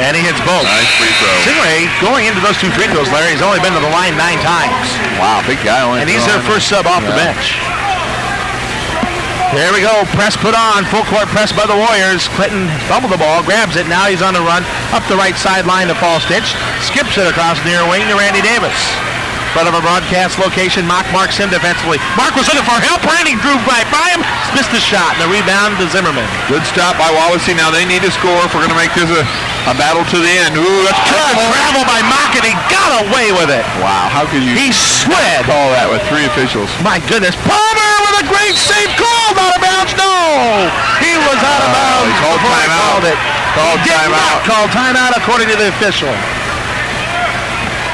And he hits both. Nice free throw. Stingray, going into those 2 free throws, Larry, he's only been to the line 9 times. Wow, big guy. And he's their first sub off the bench. There we go. Press put on. Full court press by the Warriors. Clinton fumbled the ball, grabs it. Now he's on the run up the right sideline to Falstich. Skips it across near wing to Randy Davis. Front of a broadcast location. Mock marks him defensively. Mark was looking for help. Randy drew right by him. Missed the shot. And the rebound to Zimmerman. Good stop by Wawasee. Now they need to score if we're going to make this a battle to the end. Ooh, that's travel by Mock, and he got away with it. Wow, how could you? He slid. Call that with 3 officials. My goodness. Palmer with a great save. Called out of bounds. No. He was out of bounds. He called timeout. Called timeout. Called timeout according to the official.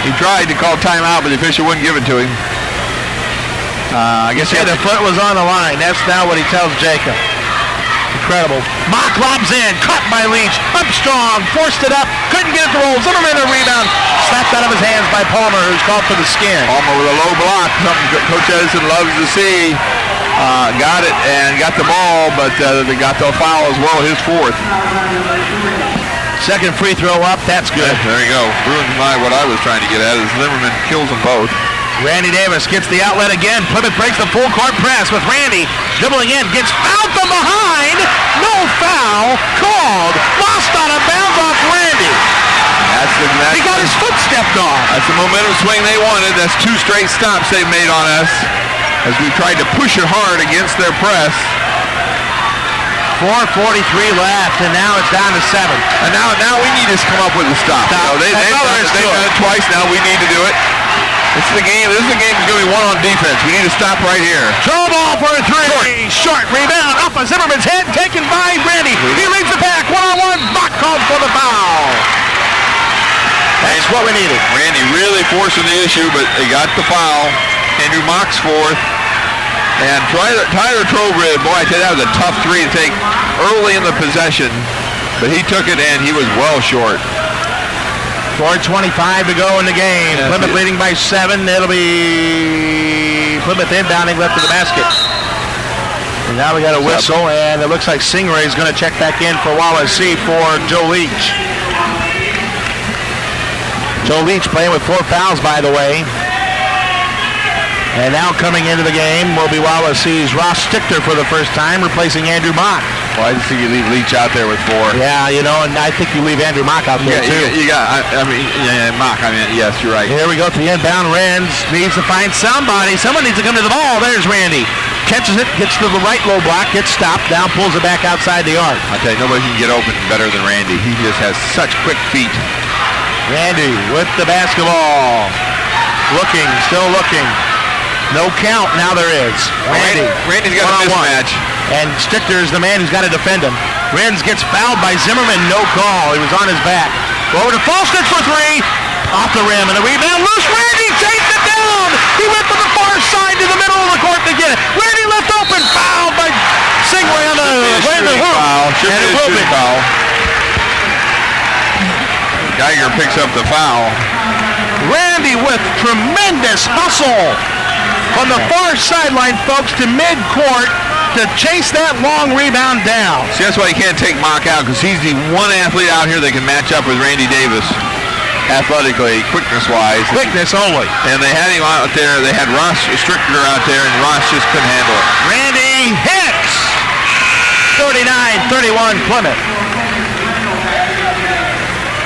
He tried to call timeout, but the official wouldn't give it to him. I guess the foot was on the line. That's now what he tells Jacob. incredible. Mock lobs in, caught by Leach. Up strong, forced it up, couldn't get it to roll. Zimmerman a rebound, slapped out of his hands by Palmer, who's called for the skin. Palmer with a low block, something Coach Edison loves to see. Got it and got the ball, but they got the foul as well, his fourth. Second free throw up, that's good. There you go. Ruined what I was trying to get at is Zimmerman kills them both. Randy Davis gets the outlet again. Plymouth breaks the full court press with Randy dribbling in, gets fouled from behind. No foul called. Lost on a bounce off Randy. He got his foot stepped on. That's the momentum swing they wanted. That's 2 straight stops they've made on us as we tried to push it hard against their press. 4:43 left, and now it's down to 7. And now we need to come up with a stop. They've done it twice now. We need to do it. This is the game that's going to be won on defense. We need to stop right here. Throw ball for a 3. Short rebound off of Zimmerman's head, taken by Randy. He leads the pack. 1-on-1. Bach called for the foul. That's what we needed. Randy really forcing the issue, but they got the foul. Andrew Mock's fourth. And Tyler Trowbridge, boy, I tell you, that was a tough 3 to take early in the possession. But he took it, and he was well short. 4:25 to go in the game. Yeah, Plymouth leading by 7. It'll be Plymouth inbounding left of the basket. And now we got a whistle, and it looks like Stingray is going to check back in for Wawasee for Joe Leach. Joe Leach playing with 4 fouls, by the way. And now coming into the game will be Wawasee's Ross Stichter for the first time, replacing Andrew Mock. Well, I just think you leave Leach out there with 4. Yeah, and I think you leave Andrew Mock out there, too. Mock, yes, you're right. Here we go to the inbound. Renz needs to find somebody. Someone needs to come to the ball. There's Randy. Catches it, gets to the right low block, gets stopped, down, pulls it back outside the arc. I tell you, nobody can get open better than Randy. He just has such quick feet. Randy with the basketball. Looking, still looking. No count, now there is. Randy's got a mismatch. And Stichter is the man who's got to defend him. Renz gets fouled by Zimmerman, no call. He was on his back. Over to Falstich for 3. Off the rim, and a rebound. Loose, Randy chased it down. He went from the far side to the middle of the court to get it. Randy left open, fouled by Stingray on the way to the hoop. And it will be foul. Geiger picks up the foul. Randy with tremendous hustle from the far sideline, folks, to mid-court to chase that long rebound down. See, that's why you can't take Mock out, because he's the one athlete out here that can match up with Randy Davis athletically, quickness-wise. Quickness only. And they had him out there. They had Ross Strickler out there, and Ross just couldn't handle it. Randy hits! 39-31 Plymouth.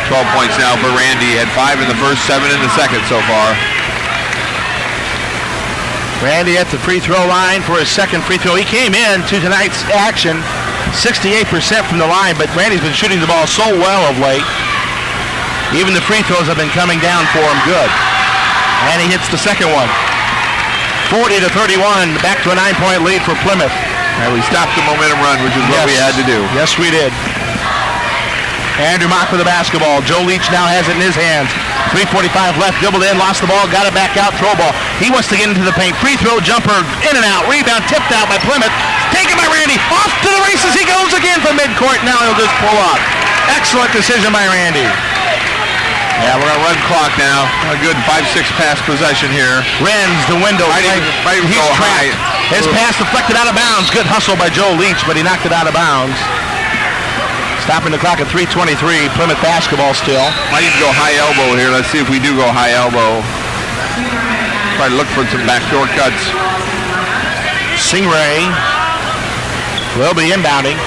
12 points now for Randy. He had 5 in the first, 7 in the second so far. Randy at the free throw line for his second free throw. He came in to tonight's action 68% from the line, but Randy's been shooting the ball so well of late. Even the free throws have been coming down for him good. And he hits the second one. 40-31, back to a 9-point lead for Plymouth. And we stopped the momentum run, which is what we had to do. Yes, we did. Andrew Mock with the basketball. Joe Leach now has it in his hands. 3:45 left, dribbled in, lost the ball, got it back out, throw ball. He wants to get into the paint. Free throw jumper, in and out, rebound tipped out by Plymouth. Taken by Randy, off to the races he goes again from midcourt. Now he'll just pull up. Excellent decision by Randy. Yeah, we're going to run clock now. A good 5-6 pass possession here. Renz, the window. He's trapped. His pass deflected out of bounds. Good hustle by Joe Leach, but he knocked it out of bounds. Stopping the clock at 3:23. Plymouth basketball still. Might even go high elbow here. Let's see if we do go high elbow. Try to look for some backdoor cuts. Stingray will be inbounding.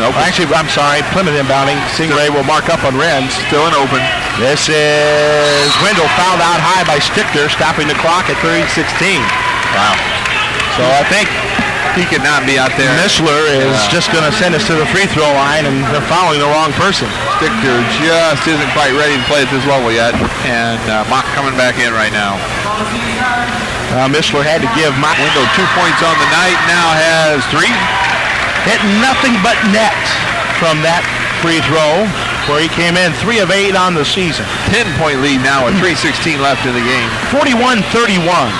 Nope. Actually, I'm sorry. Plymouth inbounding. Stingray will mark up on Renz. Still an open. This is Wendell fouled out high by Stichter, stopping the clock at 3:16. Wow. So I think he could not be out there. Mishler is just going to send us to the free throw line, and they're following the wrong person. Stichter just isn't quite ready to play at this level yet, and Mock coming back in right now. Mishler had to give Mock. Window 2 points on the night, now has 3. Hit nothing but net from that free throw, where he came in 3 of 8 on the season. 10-point lead now with 3:16 left in the game. 41-31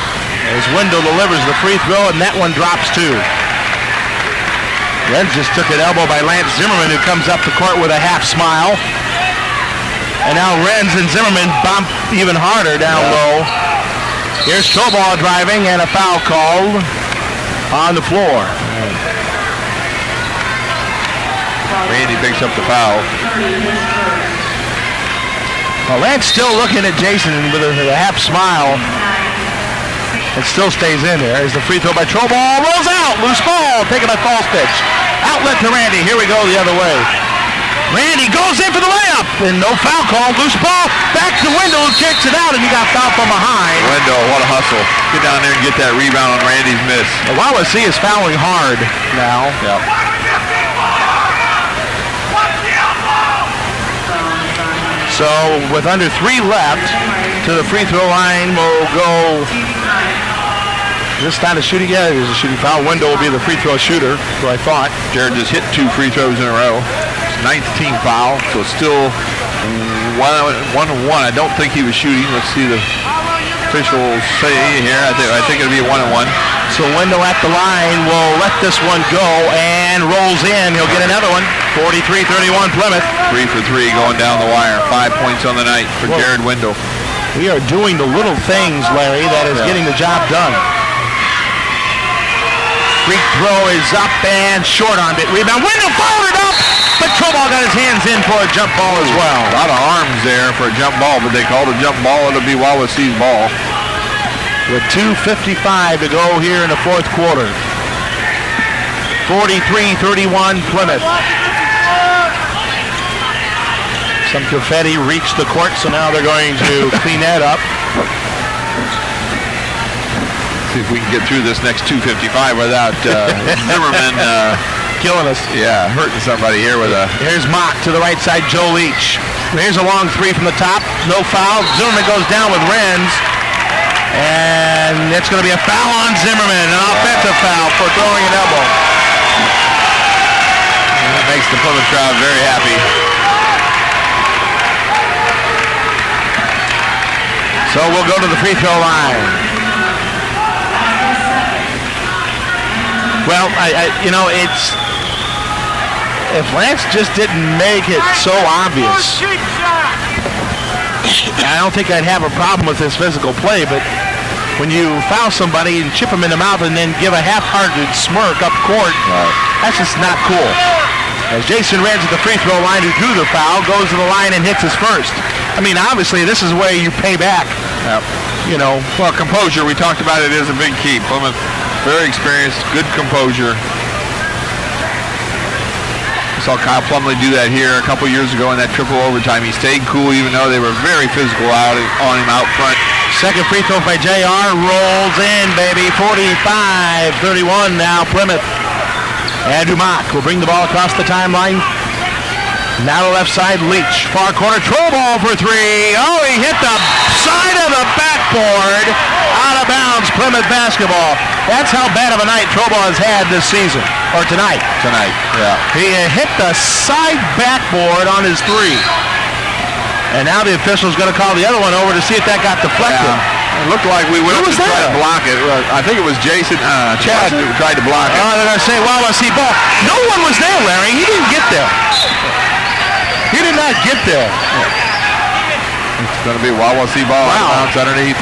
as Wendell delivers the free throw, and that one drops too. Renz just took an elbow by Lance Zimmerman, who comes up the court with a half smile. And now Renz and Zimmerman bump even harder down low. Here's Troball driving and a foul called on the floor. Randy picks up the foul. Well, Lance still looking at Jason with a half smile. It still stays in there. There's the free throw by Troball. Rolls out. Loose ball. Taken by false pitch. Outlet to Randy. Here we go the other way. Randy goes in for the layup. And no foul call. Loose ball. Back to Wendell, who kicks it out, and he got fouled from behind. Wendell, what a hustle. Get down there and get that rebound on Randy's miss. Wawasee is fouling hard now. Yep. So with under 3 left, to the free throw line will go. This time of shooting, yeah, there's a shooting foul. Wendell will be the free throw shooter, so I thought. Jared just hit 2 free throws in a row. It's 9th team foul, so still 1-1. I don't think he was shooting. Let's see the officials say here. I think it'll be a 1-1. So Wendell at the line will let this one go and rolls in. He'll get another one. 43-31 Plymouth. 3 for 3 going down the wire. 5 points on the night for Jared Wendell. We are doing the little things, Larry, that is getting the job done. Free throw is up and short on it. Rebound. Wendell fouled it up, but Troball got his hands in for a jump ball as well. A lot of arms there for a jump ball, but they called a jump ball. It'll be Wawasee's ball. With 2:55 to go here in the fourth quarter. 43-31 Plymouth. Some confetti reached the court, so now they're going to clean that up. See if we can get through this next 2:55 without Zimmerman killing us. Yeah, hurting somebody here with a... Here's Mock to the right side, Joe Leach. Here's a long 3 from the top, no foul. Zimmerman goes down with Renz. And it's going to be a foul on Zimmerman, an offensive foul for throwing an elbow. And that makes the Plymouth crowd very happy. So we'll go to the free throw line. Well, it's... If Lance just didn't make it so obvious, I don't think I'd have a problem with his physical play, but when you foul somebody and chip him in the mouth and then give a half-hearted smirk up court, that's just not cool. As Jason Renz at the free throw line, who drew the foul, goes to the line and hits his first. I mean, obviously, this is where you pay back. Yep. Well, composure, we talked about it, is a big key. Plymouth, very experienced, good composure. We saw Kyle Plumlee do that here a couple years ago in that triple overtime. He stayed cool even though they were very physical on him out front. Second free throw by JR. Rolls in, baby. 45-31 now Plymouth. Andrew Mock will bring the ball across the timeline. Now the left side, Leach. Far corner, Troball for 3. Oh, he hit the side of the backboard. Out of bounds, Plymouth basketball. That's how bad of a night Troball has had this season. Or tonight. Tonight, yeah. He hit the side backboard on his 3. And now the official's going to call the other one over to see if that got deflected. It looked like we went up to try to block it. I think it was Jason. Chad tried to block it. Oh, they're going to say, well, let's see ball. No one was there, Larry. He didn't get there. He did not get there. It's going to be Wawasee ball. Wow. Bounce underneath.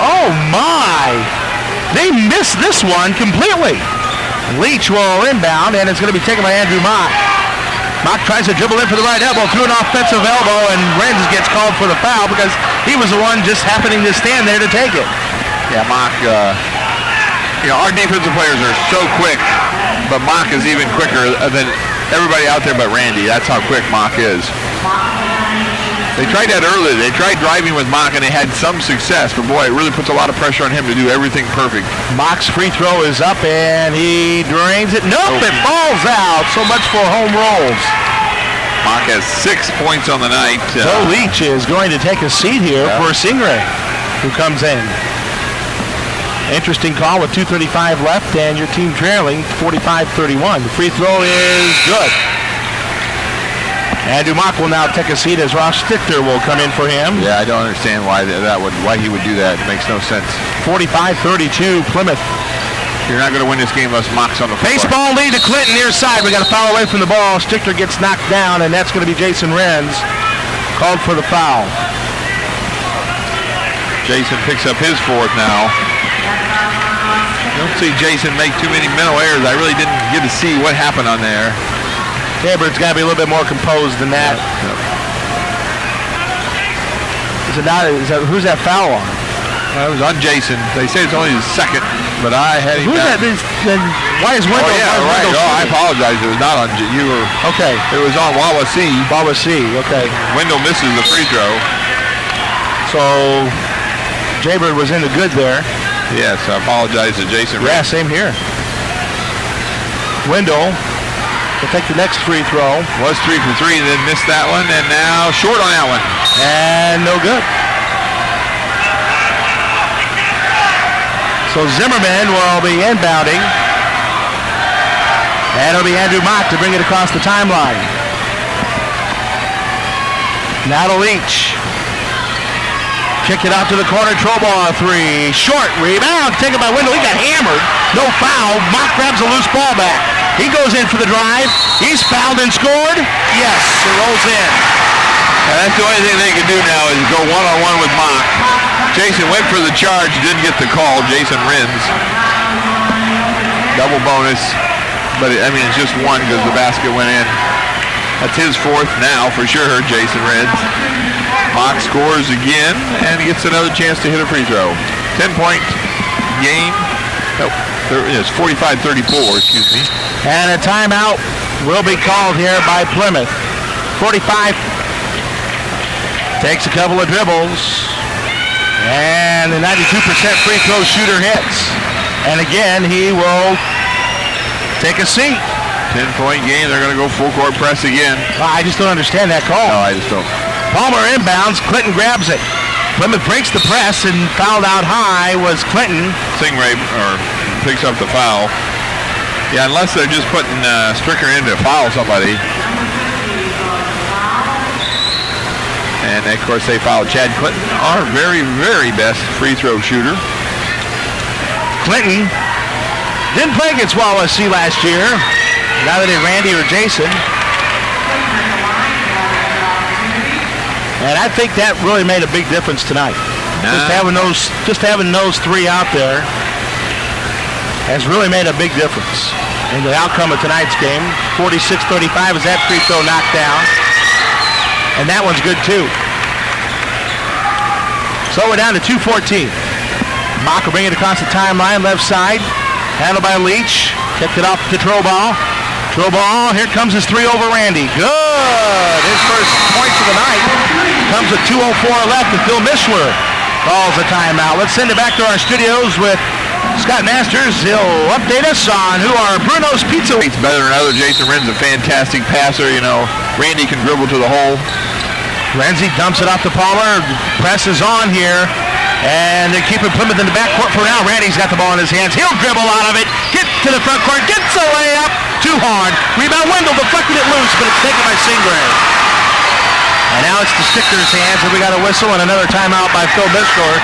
Oh, my. They missed this one completely. Leach will inbound, and it's going to be taken by Andrew Mock. Mock tries to dribble in for the right elbow, through an offensive elbow, and Renz gets called for the foul because he was the one just happening to stand there to take it. Yeah, Mock, our defensive players are so quick, but Mock is even quicker than everybody out there but Randy. That's how quick Mock is. They tried that earlier. They tried driving with Mock, and they had some success, but boy, it really puts a lot of pressure on him to do everything perfect. Mock's free throw is up, and he drains it. Nope, it falls out. So much for home rolls. Mock has 6 points on the night. Joe Leach is going to take a seat here for Singray, who comes in. Interesting call with 2:35 left, and your team trailing 45-31. The free throw is good. Andrew Mock will now take a seat as Ross Stichter will come in for him. Yeah, I don't understand why he would do that. It makes no sense. 45-32 Plymouth. You're not going to win this game unless Mock's on the floor. Baseball lead to Clinton near side. We got a foul away from the ball. Stichter gets knocked down, and that's going to be Jason Renz called for the foul. Jason picks up his fourth now. Don't see Jason make too many mental errors. I really didn't get to see what happened on there. Yeah, but it's got to be a little bit more composed than that. Yep. Who's that foul on? It was on Jason. They say it's only his second, but I had him. Who's that? Then why is Wendell? Oh, yeah, right. Oh, I apologize. It was not on you. Were okay. It was on Wawasee. Wawasee. Okay. Wendell misses the free throw. So Jaybird was in the good there. Yes, I apologize to Jason. Yeah, same here. Wendell will take the next free throw. Was 3 for 3, then missed that one, and now short on that one. And no good. So Zimmerman will be inbounding. And it'll be Andrew Mock to bring it across the timeline. Now to Leach. Kick it out to the corner. Troball, 3. Short rebound. Taken by Wendell. He got hammered. No foul. Mock grabs a loose ball back. He goes in for the drive. He's fouled and scored. Yes, it rolls in. That's the only thing they can do now is go one-on-one with Mock. Jason went for the charge, didn't get the call. Jason Renz. Double bonus. But, it's just one because the basket went in. That's his fourth now for sure, Jason Renz. Mock scores again and gets another chance to hit a free throw. 10-point game. Nope. It's 45-34, excuse me. And a timeout will be called here by Plymouth. 45. Takes a couple of dribbles. And the 92% free throw shooter hits. And again, he will take a seat. 10-point game. They're going to go full court press again. I just don't understand that call. No, I just don't. Palmer inbounds. Clinton grabs it. Plymouth breaks the press, and fouled out high was Clinton. Stingray picks up the foul. Yeah, unless they're just putting Stricker in to foul somebody. And, of course, they fouled Chad Clinton, our very, very best free throw shooter. Clinton didn't play against Wawasee last year. Neither did Randy or Jason. And I think that really made a big difference tonight. Just having those three out there has really made a big difference in the outcome of tonight's game. 46-35 is that free throw knocked down. And that one's good too. So we're down to 2:14. Mock will bring it across the timeline, left side. Handled by Leach. Kicked it off to Troball. Troball, here comes his three over Randy. Good! His first points of the night. Comes with 2:04 left, and Phil Mishler calls a timeout. Let's send it back to our studios with Scott Masters. He'll update us on who are Bruno's Pizza. It's better than other. Jason Ren's a fantastic passer. Randy can dribble to the hole. Renzi dumps it off to Palmer. Presses on here. And they're keeping Plymouth in the backcourt for now. Randy's got the ball in his hands. He'll dribble out of it. Get to the front court. Gets a layup. Too hard. Rebound Wendell deflected it loose, but it's taken by Stingray. And now it's the Stichter's hands, and we got a whistle and another timeout by Phil Mishler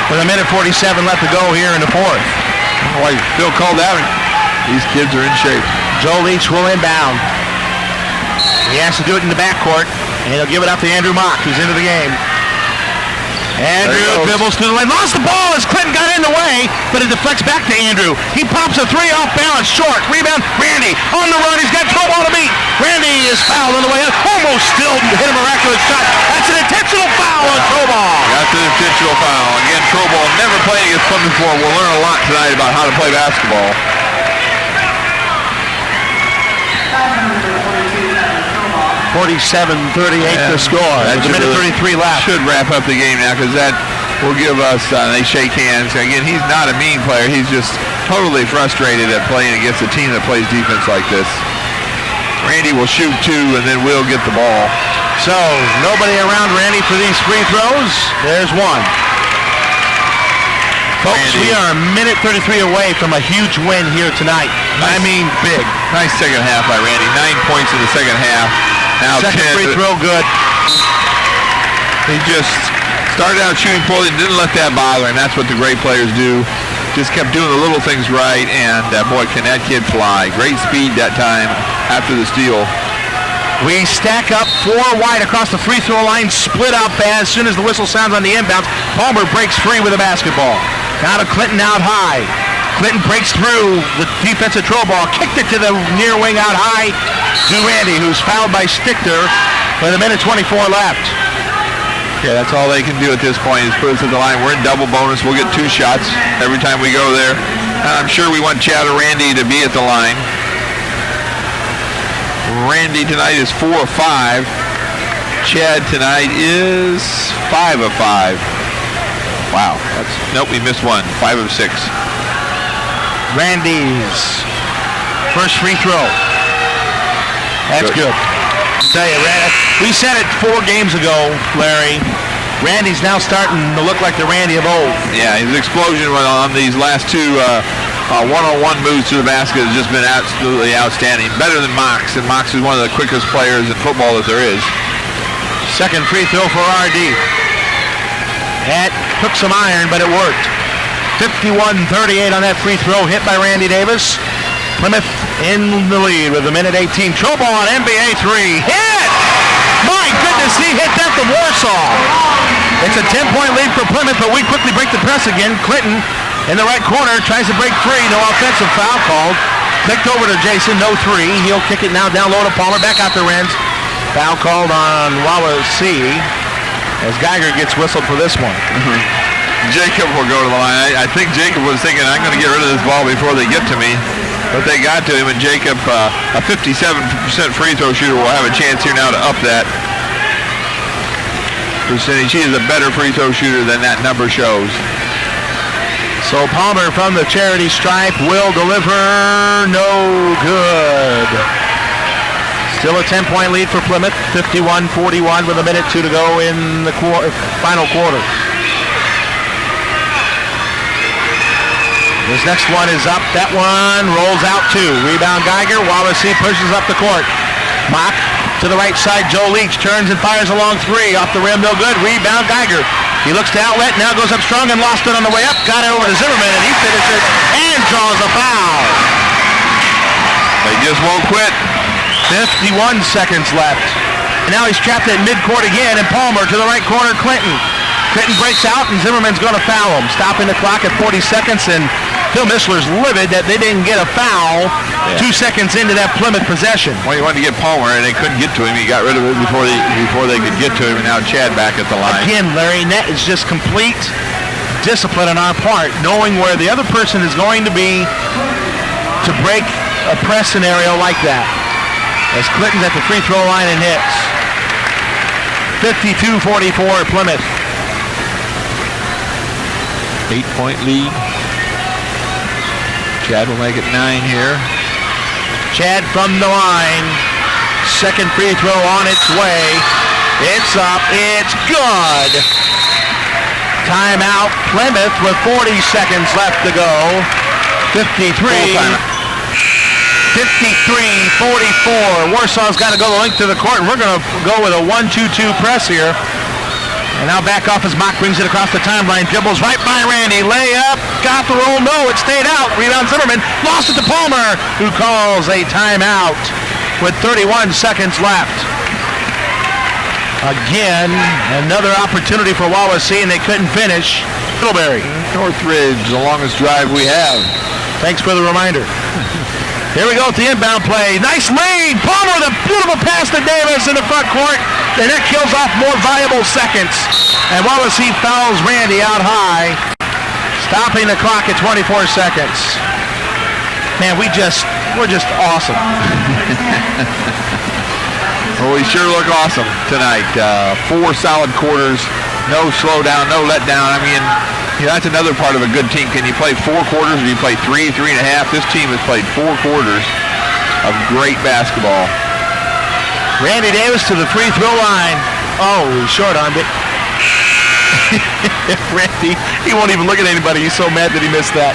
with 1:47 left to go here in the fourth. Boy, Phil called that. These kids are in shape. Joe Leach will inbound. He has to do it in the backcourt, and he'll give it up to Andrew Mock, who's into the game. Andrew dribbles to the lane. Lost the ball as Clinton got in the way, but it deflects back to Andrew. He pops a three off balance, short. Rebound, Randy on the run. He's got Troball to beat. Randy is fouled on the way up. Almost still hit a miraculous shot. That's an intentional foul on Troball. That's an intentional foul. Again, Troball never played against Plymouth before. We'll learn a lot tonight about how to play basketball. 47-38 to score. That's a minute 33 left. Should wrap up the game now because that will give us, they shake hands. Again, he's not a mean player. He's just totally frustrated at playing against a team that plays defense like this. Randy will shoot two and then we'll get the ball. So, nobody around Randy for these free throws. There's one. Folks, Randy, we are a minute 33 away from a huge win here tonight. Nice, I mean big. Nice second half by Randy. 9 points in the second half. Now second 10. Free throw good. He just started out shooting poorly and didn't let that bother him. That's what the great players do. just kept doing the little things right, and boy, can that kid fly. Great speed that time after the steal. We stack up 4 wide across the free throw line, split up as soon as the whistle sounds on the inbounds. Palmer breaks free with the basketball. Now to Clinton out high. Clinton breaks through the defensive throw ball, kicked it to the near wing out high to Randy, who's fouled by Stichter with 1:24 left. Yeah, that's all they can do at this point is put us at the line. We're in double bonus. We'll get 2 shots every time we go there. And I'm sure we want Chad or Randy to be at the line. Randy tonight is 4 of 5. Chad tonight is 5 of 5. Wow. Nope, we missed one. 5 of 6. Randy's first free throw. That's good. Tell you, we said it 4 games ago, Larry. Randy's now starting to look like the Randy of old. Yeah, his explosion on these last 2 one-on-one moves to the basket has just been absolutely outstanding. Better than Mox, and Mox is one of the quickest players in football that there is. Second free throw for RD. That took some iron, but it worked. 51-38 on that free throw, hit by Randy Davis. Plymouth in the lead with 1:18. Throw ball on NBA 3. Hit! My goodness, he hit that to Warsaw. It's a 10-point lead for Plymouth, but we quickly break the press again. Clinton in the right corner tries to break free. No offensive foul called. Clicked over to Jason, no 3. He'll kick it now down low to Palmer. Back out to Renz. Foul called on Wawasee as Geiger gets whistled for this one. Jacob will go to the line. I think Jacob was thinking, I'm going to get rid of this ball before they get to me. But they got to him, and Jacob, a 57% free throw shooter, will have a chance here now to up that percentage. He is a better free throw shooter than that number shows. So Palmer from the charity stripe will deliver. No good. Still a 10-point lead for Plymouth. 51-41 with 1:02 to go in the final quarter. This next one is up. That one rolls out 2. Rebound Geiger. Wawasee pushes up the court. Mock to the right side. Joe Leach turns and fires a long 3. Off the rim, no good. Rebound Geiger. He looks to outlet. Now goes up strong and lost it on the way up. Got it over to Zimmerman, and he finishes and draws a foul. They just won't quit. 51 seconds left. And now he's trapped at midcourt again, and Palmer to the right corner. Clinton breaks out, and Zimmerman's going to foul him. Stopping the clock at 40 seconds, and Phil Mishler's livid that they didn't get a foul 2 seconds into that Plymouth possession. Well, he wanted to get Palmer, and they couldn't get to him. He got rid of it before they could get to him, and now Chad back at the line. Again, Larry, that is just complete discipline on our part, knowing where the other person is going to be to break a press scenario like that. As Clinton's at the free throw line and hits. 52-44 Plymouth. 8-point lead. Chad will make it 9 here. Chad from the line. Second free throw on its way. It's up. It's good. Timeout Plymouth with 40 seconds left to go. 53-44. Warsaw's got to go the length to the court, and we're going to go with a 1-2-2 press here. And now back off as Mock brings it across the timeline. Dribbles right by Randy. Layup. Got the roll. No, it stayed out. Rebound Zimmerman. Lost it to Palmer, who calls a timeout with 31 seconds left. Again, another opportunity for Wawasee, and they couldn't finish. Middlebury. Northridge, the longest drive we have. Thanks for the reminder. Here we go at the inbound play. Nice lead. Palmer with a beautiful pass to Davis in the front court. And that kills off more valuable seconds. And Wawasee fouls Randy out high. Stopping the clock at 24 seconds. Man, we're just awesome. Well, we sure look awesome tonight. 4 solid quarters. No slowdown, no letdown. I mean, that's another part of a good team. Can you play 4 quarters or you play 3, 3.5? This team has played 4 quarters of great basketball. Randy Davis to the free throw line. Oh, short-armed it. Randy, he won't even look at anybody. He's so mad that he missed that.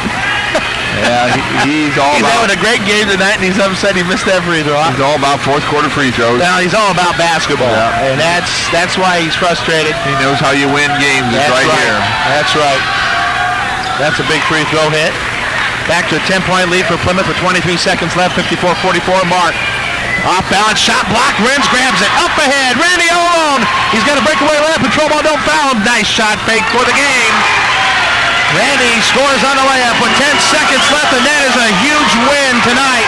Yeah, he's having a great game tonight, and he's upset he missed that free throw. He's all about fourth quarter free throws. Now he's all about basketball, and that's why he's frustrated. He knows how you win games. It's right here. That's right. That's a big free throw hit. Back to a 10-point lead for Plymouth with 23 seconds left, 54-44 mark. Off balance, shot blocked, Renz grabs it, up ahead, Randy all alone. He's got a breakaway layup, control ball, don't foul him. Nice shot fake for the game. Randy scores on the layup with 10 seconds left, and that is a huge win tonight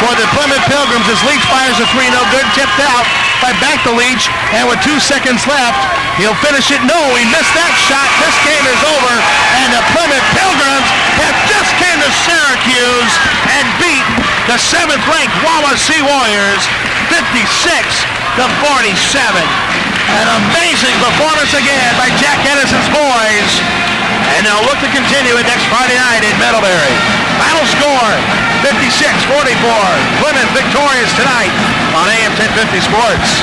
for the Plymouth Pilgrims as Leach fires a three, no good, tipped out by back to Leach, and with 2 seconds left, he'll finish it. No, he missed that shot. This game is over, and the Plymouth Pilgrims have just came to Syracuse and beat the 7th-ranked Wawasee Warriors 56-47. An amazing performance again by Jack Edison's boys. And they'll look to continue it next Friday night in Middlebury. Final score, 56-44. Plymouth victorious tonight on AM 1050 Sports.